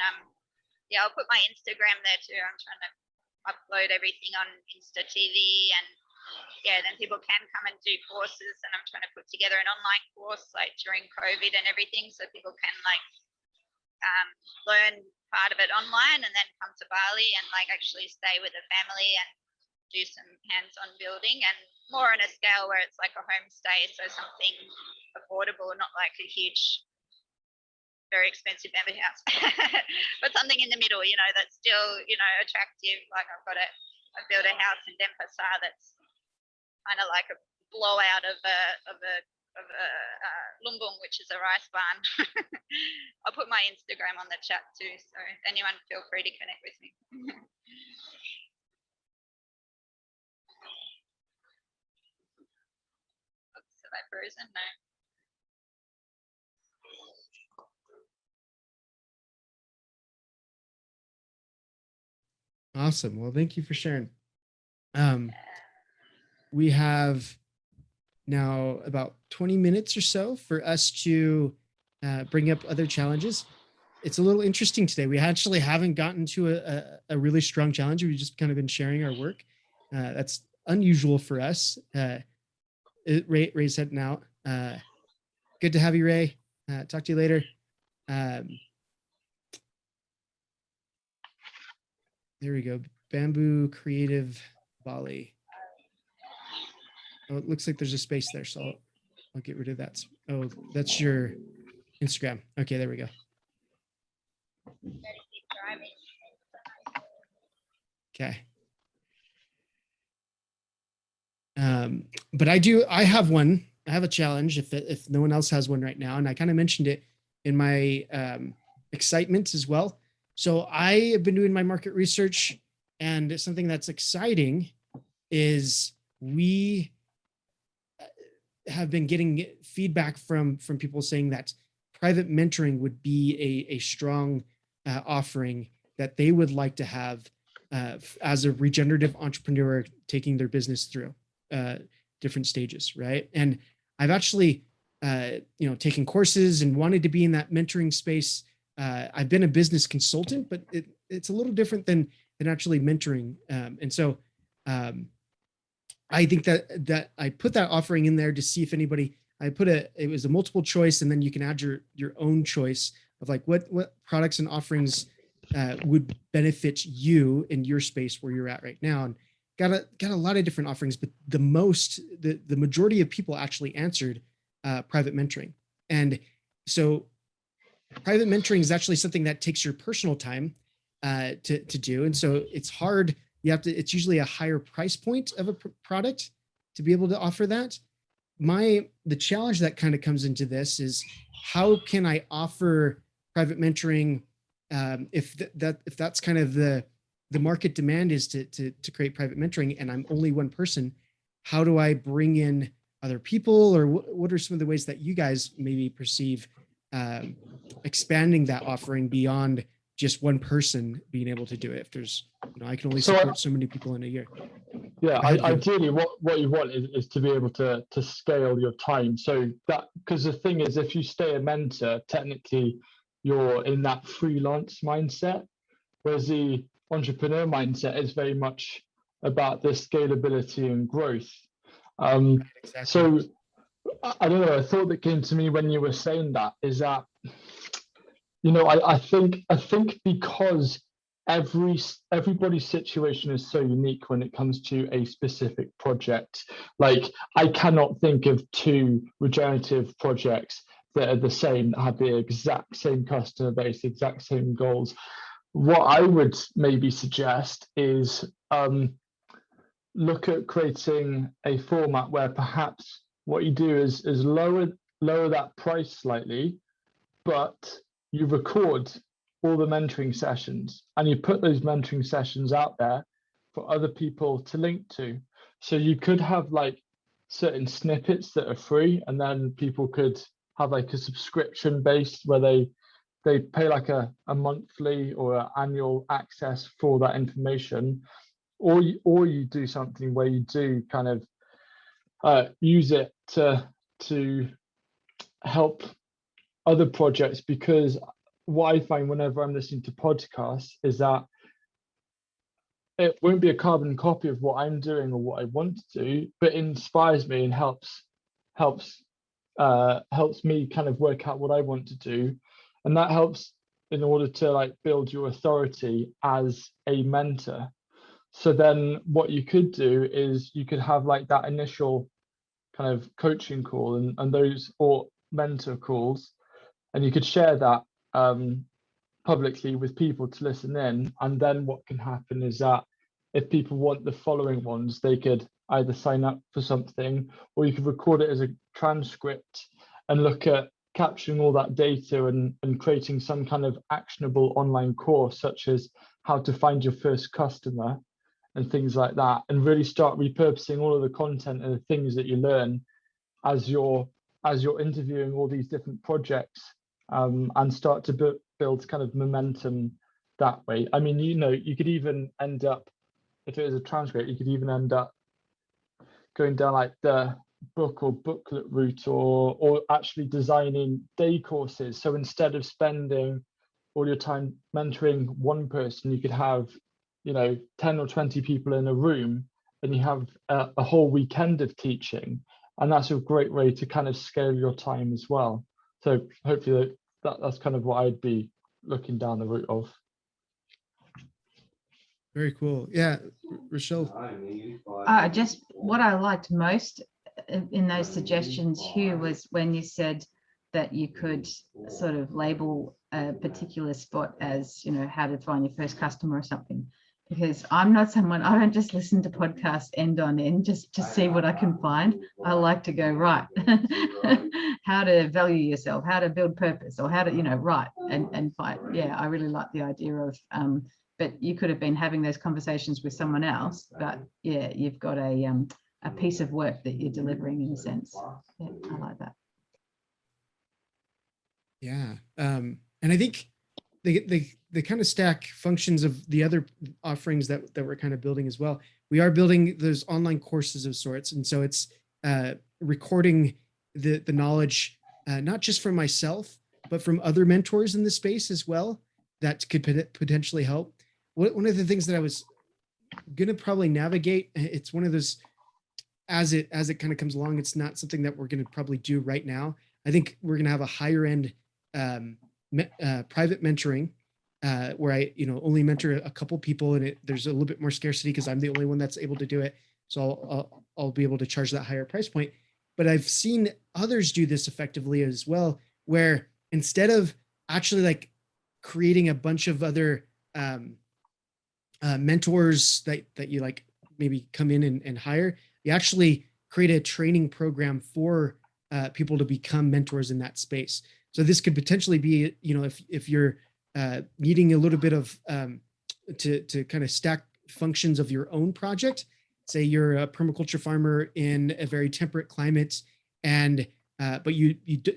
I'll put my Instagram there too. I'm trying to upload everything on Insta TV, and then people can come and do courses, and I'm trying to put together an online course like during COVID and everything, so people can like learn part of it online and then come to Bali and like actually stay with a family and do some hands-on building, and more on a scale where it's like a homestay, so something affordable, not like a huge, very expensive bamboo house, but something in the middle, that's still, attractive. Like I've built a house in Denpasar that's kind of like a blowout of a lumbung, which is a rice barn. I'll put my Instagram on the chat too, so anyone feel free to connect with me. Oops, have I frozen? No. Awesome. Well, thank you for sharing. We have now about 20 minutes or so for us to bring up other challenges. It's a little interesting today. We actually haven't gotten to a really strong challenge. We've just kind of been sharing our work. That's unusual for us. Ray's heading out. Good to have you, Ray. Talk to you later. There we go. Bamboo Creative Bali. Oh, it looks like there's a space there, so I'll get rid of that. Oh, that's your Instagram. Okay, there we go. Okay. But I have one. I have a challenge if no one else has one right now, and I kind of mentioned it in my excitement as well. So I have been doing my market research, and something that's exciting is we have been getting feedback from people saying that private mentoring would be a strong offering that they would like to have as a regenerative entrepreneur taking their business through different stages, right? And I've actually, taken courses and wanted to be in that mentoring space. I've been a business consultant, but it's a little different than actually mentoring. And so I think that I put that offering in there to see if anybody, it was a multiple choice, and then you can add your own choice of like what products and offerings would benefit you in your space where you're at right now. And got a lot of different offerings, but the majority of people actually answered private mentoring. And so private mentoring is actually something that takes your personal time to do. And so it's hard. It's usually a higher price point of a product to be able to offer that. The challenge that kind of comes into this is, how can I offer private mentoring if that's kind of the market demand is to create private mentoring, and I'm only one person? How do I bring in other people, or what are some of the ways that you guys maybe perceive expanding that offering beyond just one person being able to do it? If there's, I can only support so many people in a year. Yeah, ideally what you want is to be able to scale your time. So that, because the thing is, if you stay a mentor, technically you're in that freelance mindset, whereas the entrepreneur mindset is very much about the scalability and growth. Exactly. So I don't know, a thought that came to me when you were saying that is that, I think because everybody's situation is so unique when it comes to a specific project. Like, I cannot think of two regenerative projects that are the same, that have the exact same customer base, exact same goals. What I would maybe suggest is look at creating a format where perhaps what you do is lower that price slightly, but you record all the mentoring sessions and you put those mentoring sessions out there for other people to link to. So you could have like certain snippets that are free, and then people could have like a subscription based where they pay like a monthly or an annual access for that information, or you do something where you do kind of use it to help other projects. Because what I find whenever I'm listening to podcasts is that it won't be a carbon copy of what I'm doing or what I want to do, but it inspires me and helps me kind of work out what I want to do. And that helps in order to like build your authority as a mentor. So then what you could do is you could have like that initial kind of coaching call and those, or mentor calls, and you could share that publicly with people to listen in. And then what can happen is that if people want the following ones, they could either sign up for something, or you could record it as a transcript and look at capturing all that data and creating some kind of actionable online course, such as how to find your first customer and things like that, and really start repurposing all of the content and the things that you learn as you're interviewing all these different projects, and start to build kind of momentum that way. I mean, you could even end up, if it was a transcript, you could even end up going down like the book or booklet route, or actually designing day courses. So instead of spending all your time mentoring one person, you could have 10 or 20 people in a room, and you have a whole weekend of teaching. And that's a great way to kind of scale your time as well. So hopefully that's kind of what I'd be looking down the route of. Very cool. Yeah, Rochelle. Just what I liked most in those suggestions, Hugh, was when you said that you could sort of label a particular spot as, how to find your first customer or something. Because I'm not someone, I don't just listen to podcasts end on end just to see what I can find. I like to go, right, how to value yourself, how to build purpose, or how to, right, and fight. Yeah, I really like the idea of, but you could have been having those conversations with someone else, but yeah, you've got a piece of work that you're delivering in a sense. Yeah, I like that. Yeah, and I think they kind of stack functions of the other offerings that we're kind of building as well. We are building those online courses of sorts, and so it's recording the knowledge, not just from myself, but from other mentors in the space as well, that could potentially help. One of the things that I was going to probably navigate, it's one of those, as it kind of comes along, it's not something that we're going to probably do right now. I think we're going to have a higher end private mentoring, where I, only mentor a couple people, and there's a little bit more scarcity because I'm the only one that's able to do it. So I'll be able to charge that higher price point. But I've seen others do this effectively as well, where instead of actually like creating a bunch of other mentors that you like maybe come in and hire, you actually create a training program for people to become mentors in that space. So this could potentially be, if you're needing a little bit of to kind of stack functions of your own project. Say you're a permaculture farmer in a very temperate climate, and but you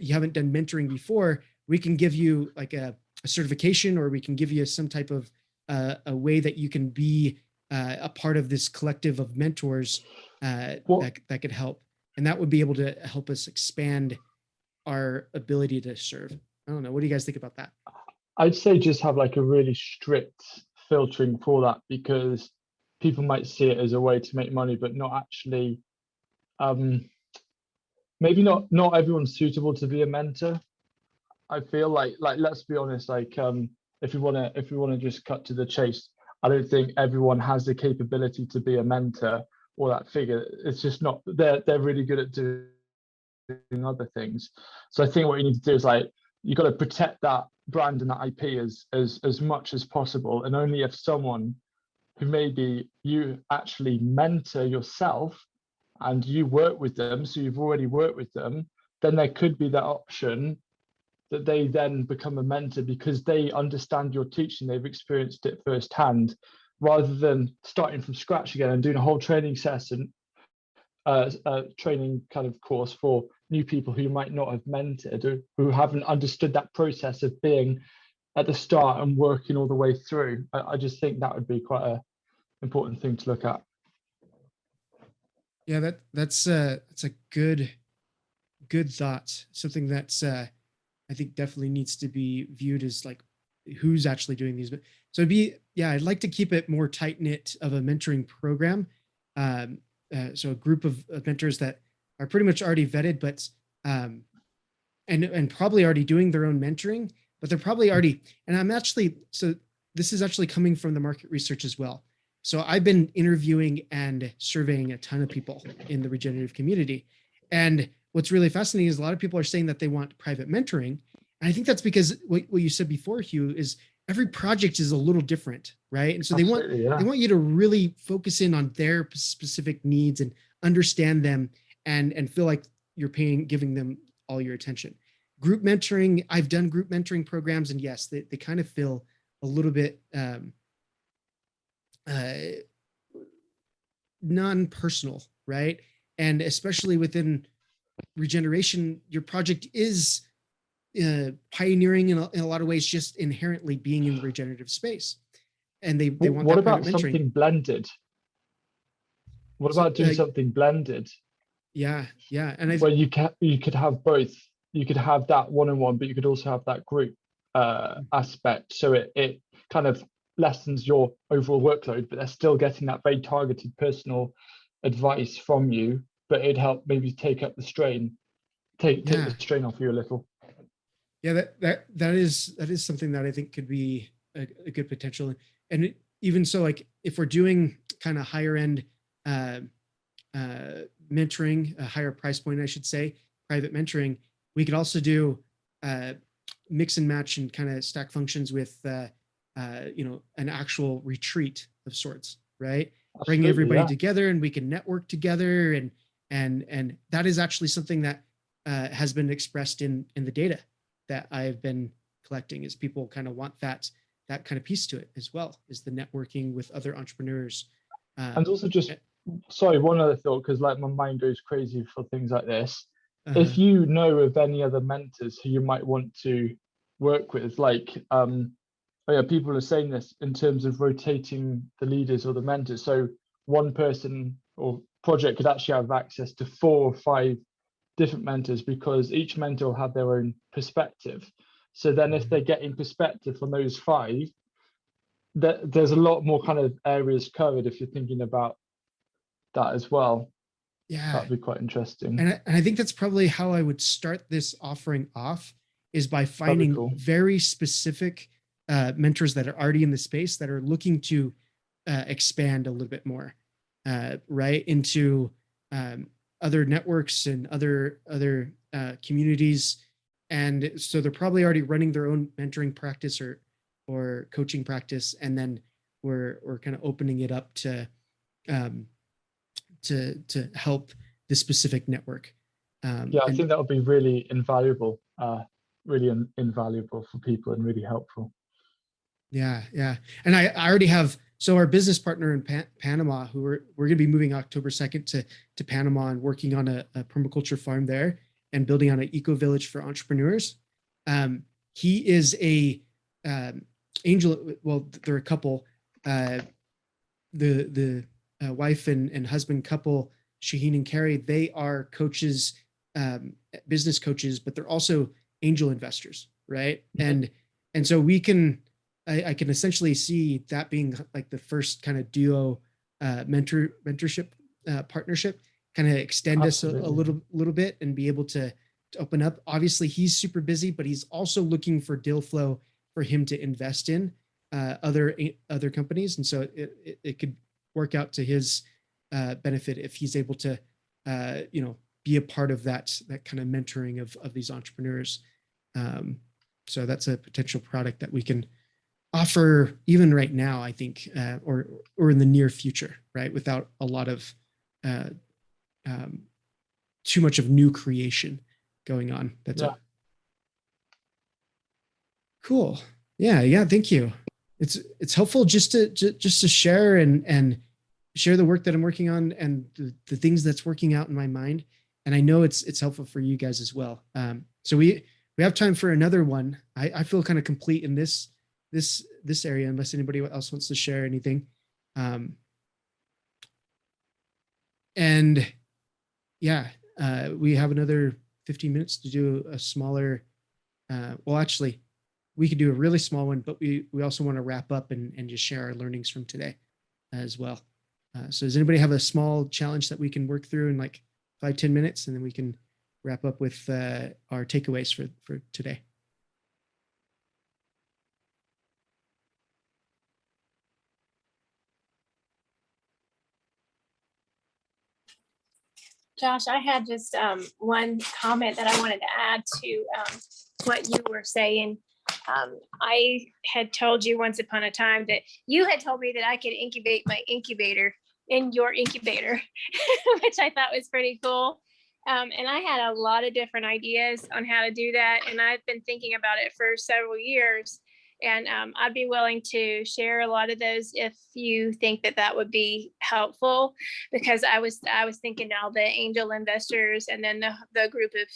haven't done mentoring before. We can give you like a certification, or we can give you some type of a way that you can be a part of this collective of mentors that could help, and that would be able to help us expand our ability to serve. I don't know. What do you guys think about that? I'd say just have like a really strict filtering for that, because people might see it as a way to make money, but not actually. Maybe not everyone's suitable to be a mentor. I feel like let's be honest, like if we want to just cut to the chase, I don't think everyone has the capability to be a mentor or that figure. It's just not. They're really good at doing other things. So I think what you need to do is like, you got to protect that brand and that IP as much as possible. And only if someone who maybe you actually mentor yourself and you work with them, so you've already worked with them, then there could be that option that they then become a mentor because they understand your teaching, they've experienced it firsthand, rather than starting from scratch again and doing a whole training session, training kind of course for new people who you might not have mentored, or who haven't understood that process of being at the start and working all the way through. I just think that would be quite a important thing to look at. Yeah, that's a good thought. Something that's I think definitely needs to be viewed as like who's actually doing these. So I'd like to keep it more tight knit of a mentoring program. So a group of mentors that are pretty much already vetted, but and probably already doing their own mentoring, but they're probably already. And so this is actually coming from the market research as well. So I've been interviewing and surveying a ton of people in the regenerative community. And what's really fascinating is a lot of people are saying that they want private mentoring. And I think that's because what you said before, Hugh, is every project is a little different, right? And so they want you to really focus in on their specific needs and understand them and feel like you're giving them all your attention. Group mentoring, I've done group mentoring programs, and yes, they kind of feel a little bit non-personal, right? And especially within regeneration, your project is pioneering in a lot of ways, just inherently being in the regenerative space. And they want what that about mentoring. Something blended? What about doing something blended? Yeah. And where you could have both. You could have that one-on-one, but you could also have that group aspect. So it kind of lessens your overall workload, but they're still getting that very targeted personal advice from you, but it'd help maybe take up the strain, take the strain off you a little. Yeah, that is something that I think could be a good potential. And even so, like if we're doing kind of higher end mentoring, a higher price point, I should say, private mentoring, we could also do mix and match and kind of stack functions with an actual retreat of sorts, right? Bring everybody together, and we can network together, and that is actually something that has been expressed in the data that I've been collecting, is people kind of want that kind of piece to it as well, is the networking with other entrepreneurs. And also sorry, one other thought, because like my mind goes crazy for things like this. If you know of any other mentors who you might want to work with, like people are saying this in terms of rotating the leaders or the mentors. So one person or project could actually have access to 4 or 5 different mentors, because each mentor will have their own perspective. So then if they're getting perspective from those 5, there's a lot more kind of areas covered if you're thinking about that as well. Yeah. That'd be quite interesting. And I think that's probably how I would start this offering off, is by finding cool. very specific mentors that are already in the space that are looking to expand a little bit more, right, into other networks and other communities. And so they're probably already running their own mentoring practice or coaching practice, and then we're kind of opening it up to help the specific network. Yeah, I think that would be really invaluable, invaluable for people, and really helpful. Yeah. And I already have, so our business partner in Panama, who we're going to be moving October 2nd to Panama and working on a permaculture farm there and building on an eco village for entrepreneurs. He is a angel. Well, they're a couple. The wife and husband couple, Shaheen and Carrie, they are coaches, business coaches, but they're also angel investors, right? Mm-hmm. And so I can essentially see that being like the first kind of duo mentorship partnership, kind of extend Absolutely. Us a little bit and be able to open up. Obviously, he's super busy, but he's also looking for deal flow for him to invest in other companies, and so it could work out to his benefit if he's able to be a part of that kind of mentoring of these entrepreneurs. So that's a potential product that we can offer even right now, I think, or in the near future, right? Without a lot of too much of new creation going on. That's cool. Yeah. Thank you. It's helpful just to share and share the work that I'm working on and the things that's working out in my mind. And I know it's helpful for you guys as well. So we have time for another one. I feel kind of complete in this area, unless anybody else wants to share anything. And yeah, we have another 15 minutes to do a smaller, well, actually we could do a really small one, but we also want to wrap up and just share our learnings from today as well. So does anybody have a small challenge that we can work through in like 5-10 minutes, and then we can wrap up with our takeaways for today? Josh, I had just one comment that I wanted to add to what you were saying. I had told you once upon a time that you had told me that I could incubate my incubator in your incubator, which I thought was pretty cool. And I had a lot of different ideas on how to do that. And I've been thinking about it for several years. And I'd be willing to share a lot of those if you think that would be helpful, because I was thinking all the angel investors and then the group of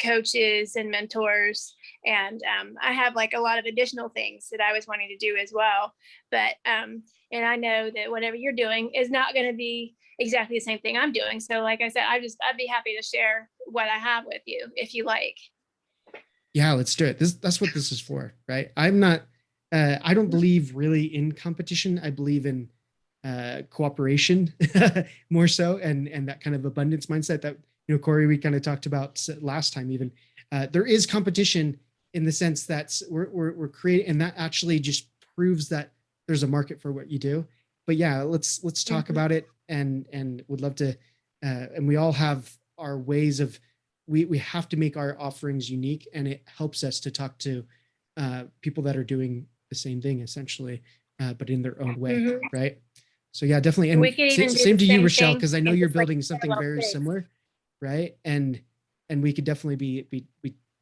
coaches and mentors. And I have like a lot of additional things that I was wanting to do as well. But and I know that whatever you're doing is not going to be exactly the same thing I'm doing. So like I said, I'd be happy to share what I have with you if you like. Yeah, let's do it. That's what this is for, right? I'm not, I don't believe really in competition. I believe in cooperation more so, and that kind of abundance mindset that, Corey, we kind of talked about last time even. There is competition in the sense that we're creating, and that actually just proves that there's a market for what you do. But yeah, let's talk about it, and would love to, and we all have our ways of, we have to make our offerings unique, and it helps us to talk to people that are doing the same thing essentially, but in their own way, right? So yeah, definitely. And same to you, Rochelle, because I know you're building something very similar, right? And we could definitely be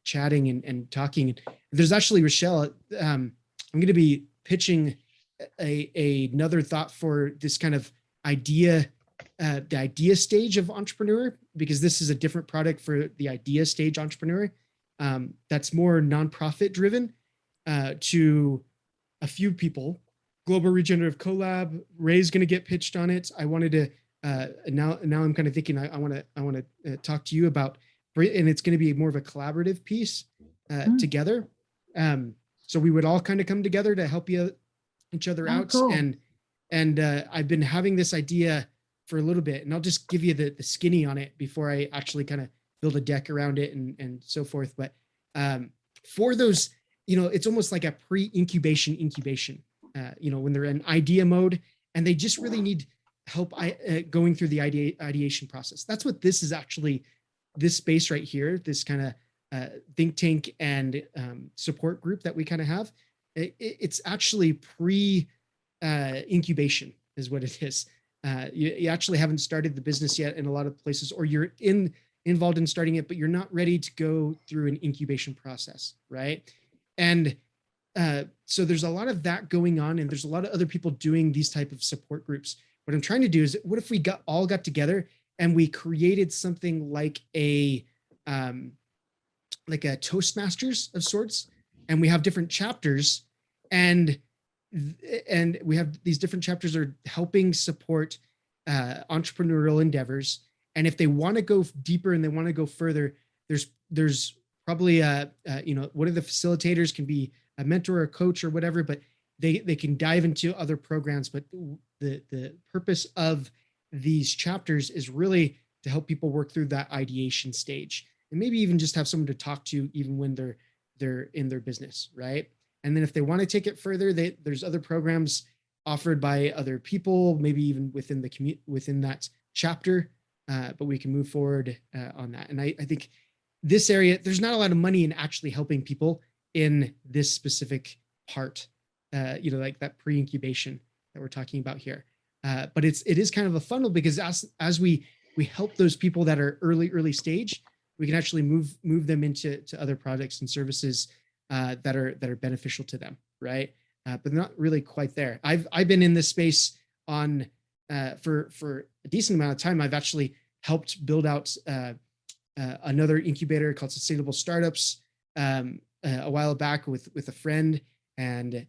chatting and talking. There's actually, Rochelle, I'm going to be pitching another thought for this kind of idea, the idea stage of entrepreneur, because this is a different product for the idea stage entrepreneur that's more nonprofit driven to a few people. Global Regenerative Collab, Ray's going to get pitched on it. I wanted to now I'm kind of thinking I want to talk to you about, and it's going to be more of a collaborative piece together. So we would all kind of come together to help each other out. Cool. And I've been having this idea for a little bit, and I'll just give you the skinny on it before I actually kind of build a deck around it and so forth. But for those, it's almost like a pre-incubation incubation, when they're in idea mode and they just really need help going through the ideation process. That's what this is actually, this space right here, this kind of think tank and support group that we kind of have. It's actually incubation is what it is. You actually haven't started the business yet in a lot of places, or you're involved in starting it, but you're not ready to go through an incubation process, right? And so there's a lot of that going on, and there's a lot of other people doing these type of support groups. What I'm trying to do is, what if we all got together and we created something like a Toastmasters of sorts, and we have different chapters, and we have these different chapters are helping support entrepreneurial endeavors. And if they want to go deeper and they want to go further, there's probably one of the facilitators can be a mentor or a coach or whatever, but they can dive into other programs. But the purpose of these chapters is really to help people work through that ideation stage, and maybe even just have someone to talk to even when they're in their business, right? And then if they want to take it further, there's other programs offered by other people, maybe even within that chapter, but we can move forward on that. And I think this area, there's not a lot of money in actually helping people in this specific part, like that pre-incubation that we're talking about here. But it is kind of a funnel, because as we help those people that are early stage, we can actually move them into other projects and services that are beneficial to them, right? But not really quite there. I've been in this space for a decent amount of time. I've actually helped build out another incubator called Sustainable Startups a while back with a friend, and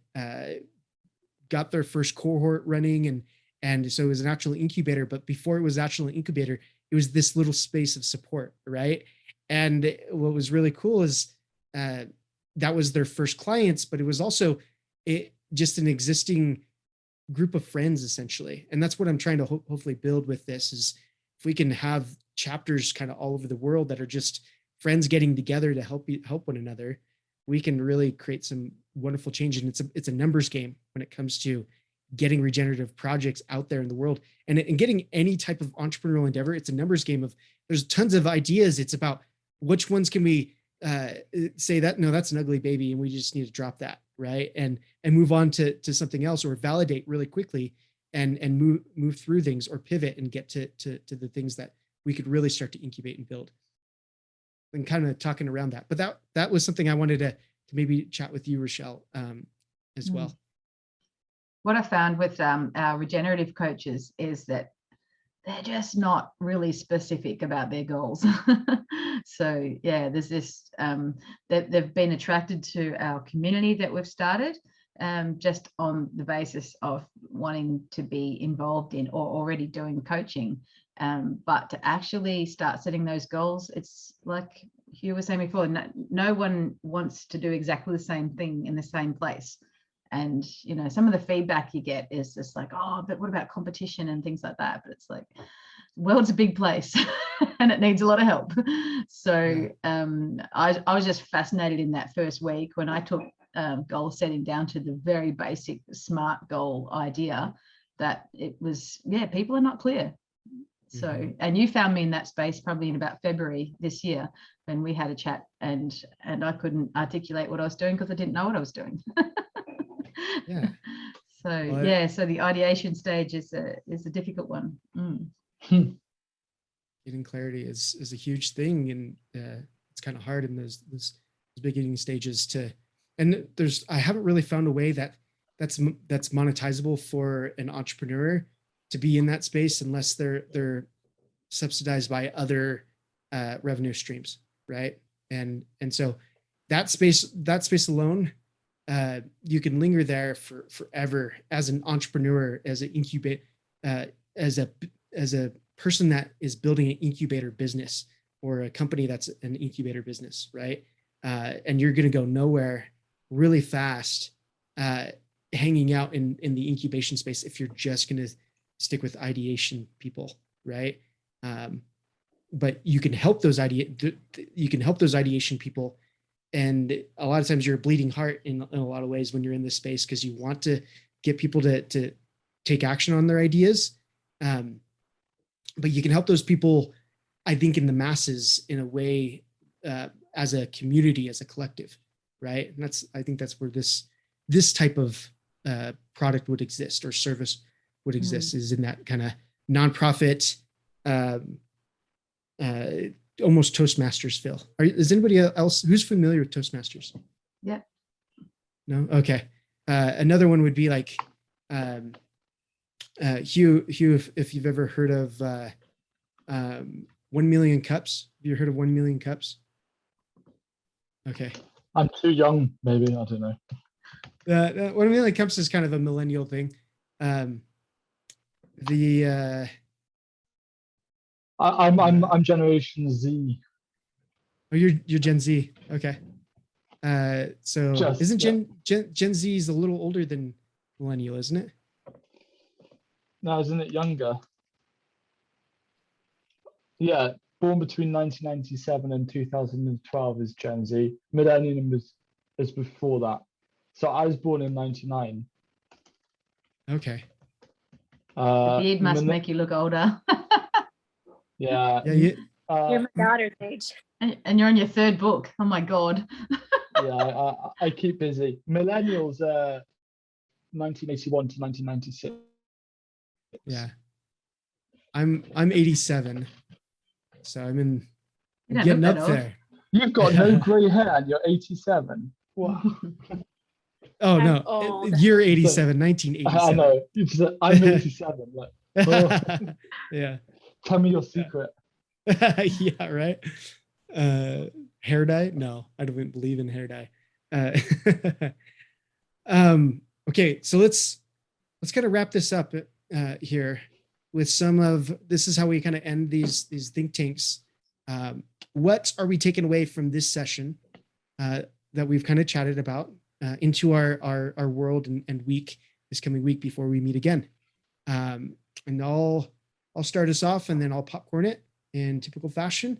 got their first cohort running, and so it was an actual incubator. But before it was actual incubator, it was this little space of support, right? And what was really cool is that was their first clients, but it was also just an existing group of friends, essentially. And that's what I'm trying to hopefully build with this, is if we can have chapters kind of all over the world that are just friends getting together to help one another, we can really create some wonderful change. And it's a numbers game when it comes to getting regenerative projects out there in the world, and getting any type of entrepreneurial endeavor. It's a numbers game of, there's tons of ideas. It's about which ones can we say that, no, that's an ugly baby, and we just need to drop that, right? And move on to something else, or validate really quickly and move through things, or pivot and get to the things that we could really start to incubate and build. And kind of talking around that. But that was something I wanted to maybe chat with you, Rochelle, as well. What I found with our regenerative coaches is that they're just not really specific about their goals. So yeah, there's this, they've been attracted to our community that we've started, just on the basis of wanting to be involved in or already doing coaching. But to actually start setting those goals, it's like you were saying before, no one wants to do exactly the same thing in the same place. And, some of the feedback you get is just like, oh, but what about competition and things like that? But it's like, the world's a big place and it needs a lot of help. So I was just fascinated in that first week when I took goal setting down to the very basic SMART goal idea, that it was, people are not clear. So, and you found me in that space probably in about February this year, when we had a chat, and I couldn't articulate what I was doing because I didn't know what I was doing. Yeah. So the ideation stage is a difficult one. Getting clarity is a huge thing, and it's kind of hard in those beginning stages and I haven't really found a way that's monetizable for an entrepreneur to be in that space, unless they're subsidized by other revenue streams, right? And so that space alone, you can linger there for forever as an entrepreneur, as an incubate, as a as a person that is building an incubator business or a company that's an incubator business, right? And you're going to go nowhere really fast, hanging out in the incubation space if you're just going to stick with ideation people, right? But you can help those ideation people, and a lot of times you're a bleeding heart in a lot of ways when you're in this space, because you want to get people to take action on their ideas. But you can help those people, I think, in the masses in a way, as a community, as a collective, right? And I think that's where this type of product would exist, or service would exist, is in that kind of nonprofit, almost Toastmasters feel. Is anybody else who's familiar with Toastmasters? Yeah. No? Okay. Another one would be like, Hugh, if you've ever heard of 1 Million Cups. Have you heard of 1 Million Cups? Okay. I'm too young, maybe. I don't know. 1 Million Cups is kind of a millennial thing. I'm Generation Z. Oh, you're Gen Z. Okay. So isn't Gen Z is a little older than millennial, isn't it? No, isn't it younger? Yeah, born between 1997 and 2012 is Gen Z. Millennium is before that. So I was born in 99. Okay. The beard must make you look older. Yeah. Yeah. You're my daughter's age. And you're on your third book. Oh my God. Yeah, I keep busy. Millennials, 1981 to 1996. Yeah. I'm 87. So I'm getting up there. You've got no grey hair and you're 87. Wow. Oh, I'm no. old. You're 87, 1987. I know. I'm 87. Like, oh. Yeah. Tell me your secret. Yeah, right. Hair dye? No, I don't believe in hair dye. Okay, so let's kind of wrap this up here with some of, this is how we kind of end these think tanks. What are we taking away from this session that we've kind of chatted about into our world and week, this coming week before we meet again? And I'll start us off, and then I'll popcorn it in typical fashion.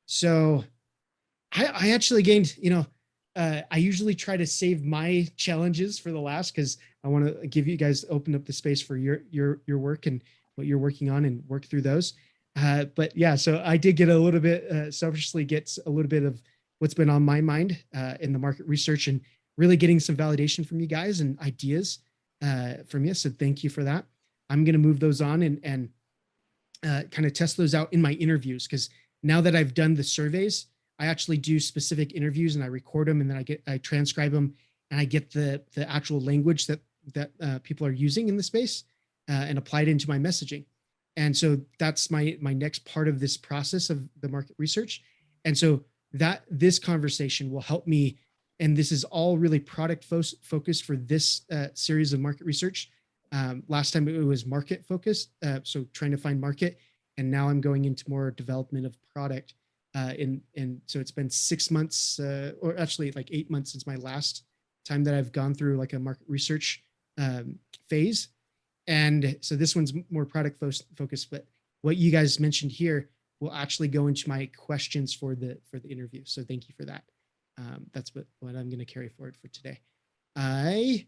So I actually gained, I usually try to save my challenges for the last, because I want to give you guys, open up the space for your work and what you're working on, and work through those. But yeah, so I did get a little bit, selfishly gets a little bit of what's been on my mind in the market research, and really getting some validation from you guys and ideas from you. So thank you for that. I'm going to move those on and kind of test those out in my interviews, because now that I've done the surveys, I actually do specific interviews and I record them, and then I transcribe them, and I get the actual language that people are using in the space and apply it into my messaging. And so that's my next part of this process of the market research. And so this conversation will help me, and this is all really product focused for this series of market research. Last time it was market focused, so trying to find market, and now I'm going into more development of product. And so it's been 6 months, or actually like 8 months since my last time that I've gone through like a market research phase. And so this one's more product focused, but what you guys mentioned here will actually go into my questions for the interview. So thank you for that. That's what I'm going to carry forward for today. I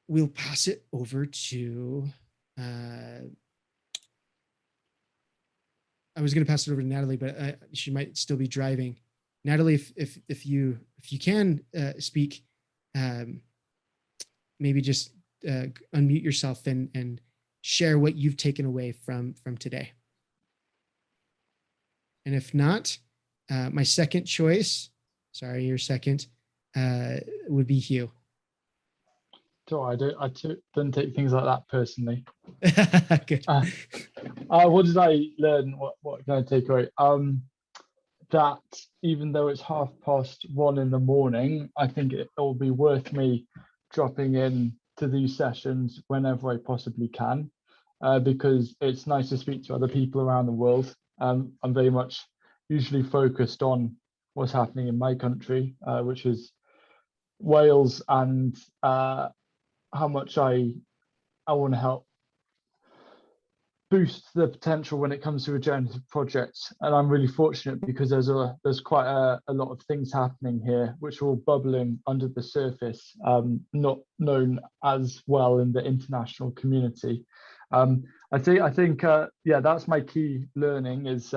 will pass it over to, I was going to pass it over to Natalie, but she might still be driving. Natalie, if you can speak, maybe just unmute yourself and share what you've taken away from today. And if not, my second choice, sorry, your second, would be Hugh. So I don't take things like that personally. Good. What did I learn? What can I take away? That even though it's 1:30 in the morning, I think it will be worth me dropping in to these sessions whenever I possibly can. because it's nice to speak to other people around the world. I'm very much usually focused on what's happening in my country, which is Wales, and how much I want to help boost the potential when it comes to regenerative projects. And I'm really fortunate because there's quite a lot of things happening here which are all bubbling under the surface, not known as well in the international community. I think yeah, that's my key learning, is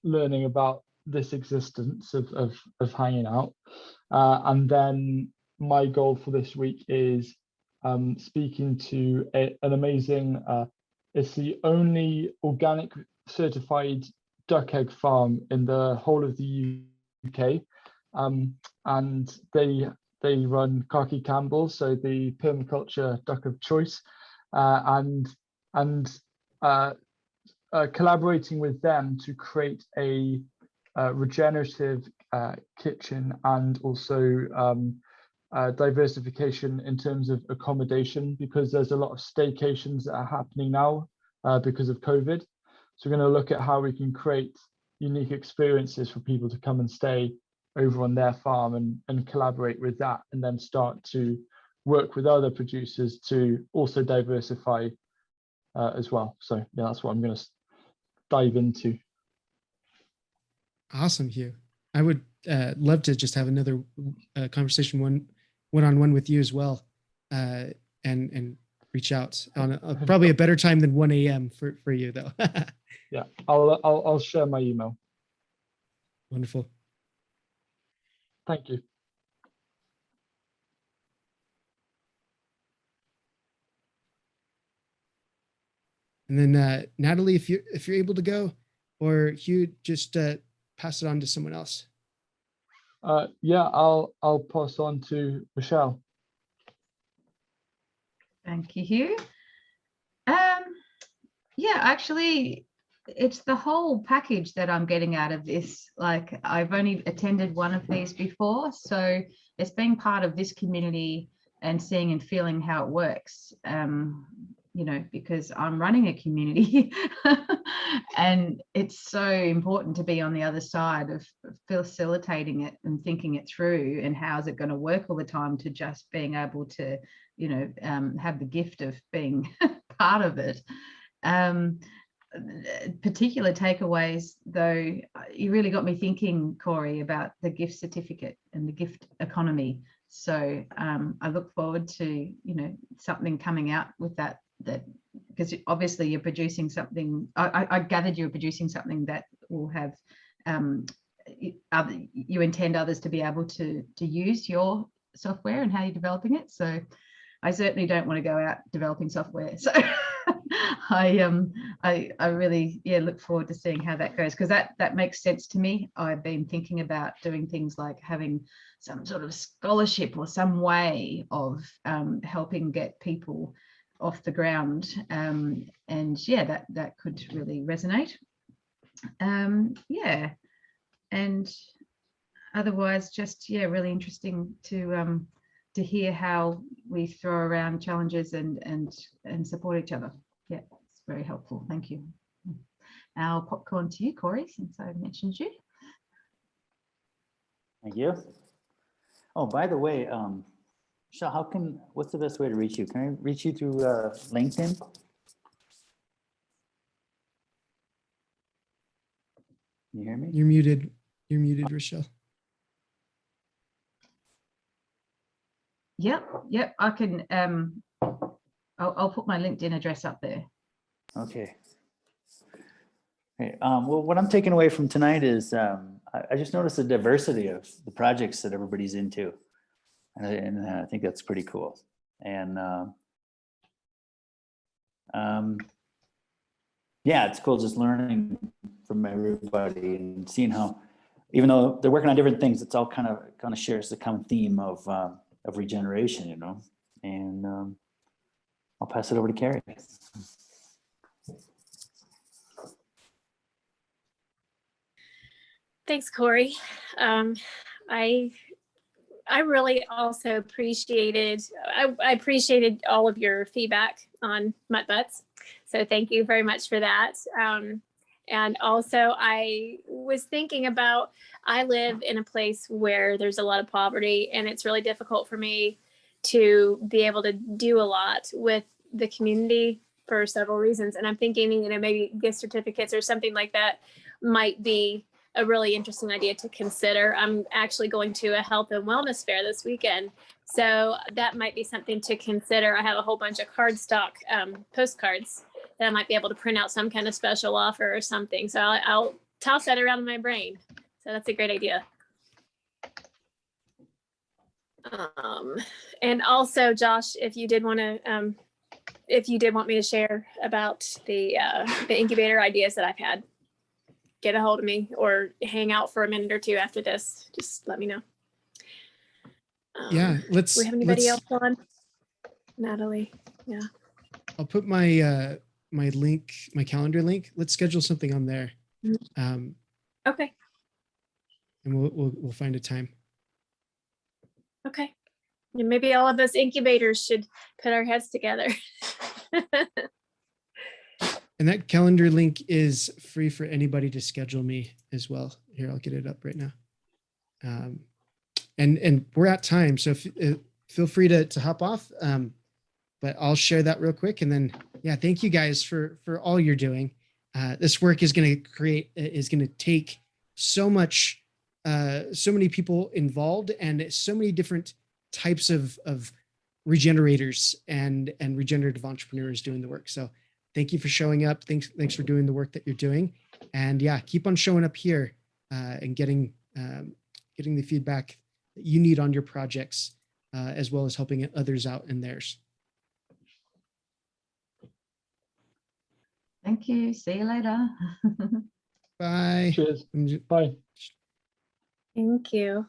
learning about this existence of hanging out. And then my goal for this week is speaking to an amazing it's the only organic certified duck egg farm in the whole of the UK, and they run Khaki Campbell, so the permaculture duck of choice, and collaborating with them to create a regenerative kitchen, and also diversification in terms of accommodation, because there's a lot of staycations that are happening now because of COVID. So we're going to look at how we can create unique experiences for people to come and stay over on their farm, and collaborate with that, and then start to work with other producers to also diversify as well. So yeah, that's what I'm going to dive into. Awesome, Hugh. I would love to just have another conversation one-on-one with you as well, and reach out on probably a better time than 1 a.m. for you though. Yeah, I'll share my email. Wonderful. Thank you. And then Natalie, if you're able to go, or Hugh, just pass it on to someone else. Yeah, I'll pass on to Michelle. Thank you, Hugh. Yeah, actually, it's the whole package that I'm getting out of this. Like, I've only attended one of these before, so it's being part of this community and seeing and feeling how it works. You know, because I'm running a community and it's so important to be on the other side of facilitating it and thinking it through, and how is it going to work all the time, to just being able to, you know, have the gift of being part of it. Particular takeaways though, you really got me thinking, Corey, about the gift certificate and the gift economy. So I look forward to, you know, something coming out with that, because obviously you're producing something. I gathered you're producing something that will have you intend others to be able to use your software and how you're developing it. So I certainly don't want to go out developing software. So I really look forward to seeing how that goes, because that makes sense to me. I've been thinking about doing things like having some sort of scholarship or some way of helping get people off the ground, and yeah, that could really resonate. Yeah, and otherwise, just really interesting to hear how we throw around challenges and support each other. Yeah, it's very helpful. Thank you. I'll popcorn to you, Corey, since I mentioned you. Thank you. Oh, by the way, Michelle, what's the best way to reach you? Can I reach you through LinkedIn? Can you hear me? You're muted. You're muted, Rochelle. Yep. I can. I'll put my LinkedIn address up there. Okay. Okay. Well, what I'm taking away from tonight is I just noticed the diversity of the projects that everybody's into. And I think that's pretty cool. And yeah, it's cool just learning from everybody and seeing how, even though they're working on different things, it's all kind of shares the common theme of regeneration, you know. And I'll pass it over to Carrie. Thanks, Corey. I I really also appreciated, I appreciated all of your feedback on Mutt Butts. So thank you very much for that. And also I was thinking about, I live in a place where there's a lot of poverty, and it's really difficult for me to be able to do a lot with the community for several reasons. And I'm thinking, you know, maybe gift certificates or something like that might be a really interesting idea to consider. I'm actually going to a health and wellness fair this weekend, so that might be something to consider. I have a whole bunch of cardstock postcards that I might be able to print out some kind of special offer or something. So I'll toss that around in my brain. So that's a great idea. And also, Josh, if you did want to, if you did want me to share about the incubator ideas that I've had, get a hold of me or hang out for a minute or two after this. Just let me know. Yeah, Do we have anybody else on? Natalie, yeah. I'll put my my link, my calendar link. Let's schedule something on there. Okay. And we'll find a time. Okay. And maybe all of us incubators should put our heads together. And that calendar link is free for anybody to schedule me as well. Here, I'll get it up right now. And we're at time, so feel free to hop off. But I'll share that real quick, and then yeah, thank you guys for all you're doing. This work is going to take so much, so many people involved, and so many different types of regenerators and regenerative entrepreneurs doing the work. So thank you for showing up. Thanks for doing the work that you're doing. And yeah, keep on showing up here and getting the feedback that you need on your projects, as well as helping others out in theirs. Thank you. See you later. Bye. Cheers. Bye. Thank you.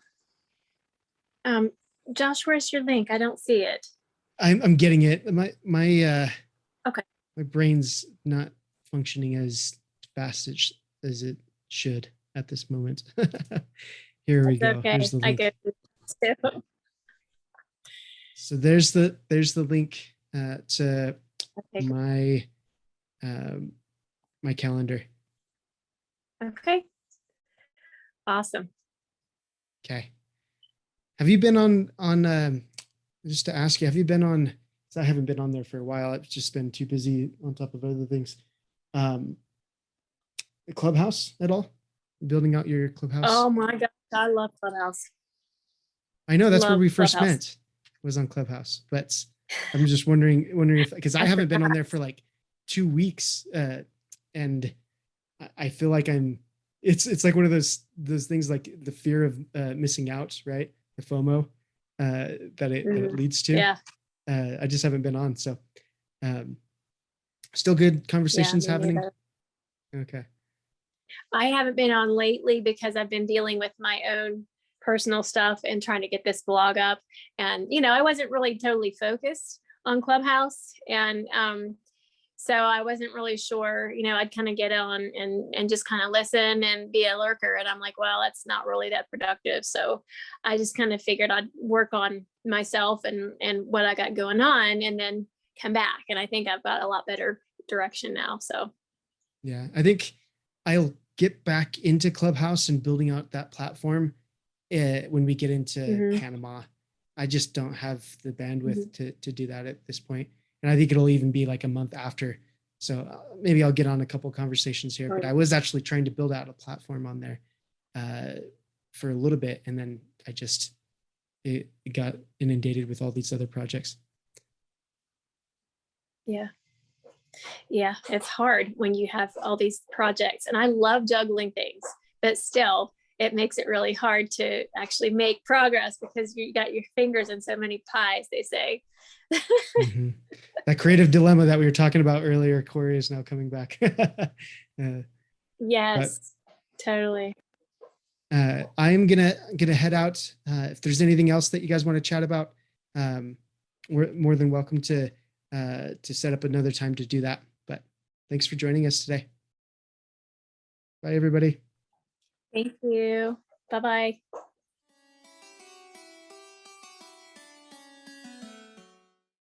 Josh, where's your link? I don't see it. I'm getting it. Okay. My brain's not functioning as fast as it should at this moment. Here we go. Okay. Here's the link. I go too. So there's the link to Okay. my calendar. Okay. Awesome. Okay. Have you been on just to ask you, have you been on, 'cause I haven't been on there for a while. I've just been too busy on top of other things. The Clubhouse at all? Building out your Clubhouse? Oh my God. I love Clubhouse. I know that's where Love we first Clubhouse. met, was on Clubhouse, but I'm just wondering if, because I haven't been on there for like 2 weeks, and I feel like it's like one of those things, like the fear of missing out, right? The FOMO that it leads to. Yeah. I just haven't been on, so still good conversations me happening. neither. Okay. I haven't been on lately because I've been dealing with my own personal stuff and trying to get this blog up. And, you know, I wasn't really totally focused on Clubhouse. And so I wasn't really sure, you know, I'd kind of get on and just kind of listen and be a lurker. And I'm like, well, that's not really that productive. So I just kind of figured I'd work on myself and what I got going on and then come back. And I think I've got a lot better direction now. So Yeah, I think I'll get back into Clubhouse and building out that platform when we get into Panama. I just don't have the bandwidth to do that at this point. And I think it'll even be like a month after. So maybe I'll get on a couple conversations here, but I was actually trying to build out a platform on there for a little bit. And then it got inundated with all these other projects. yeah. Yeah, it's hard when you have all these projects, and I love juggling things, but still it makes it really hard to actually make progress because you got your fingers in so many pies, they say. That creative dilemma that we were talking about earlier, Corey, is now coming back. Yes, totally. I'm gonna head out. If there's anything else that you guys want to chat about, we're more than welcome to set up another time to do that. But thanks for joining us today. Bye, everybody. Thank you. Bye-bye.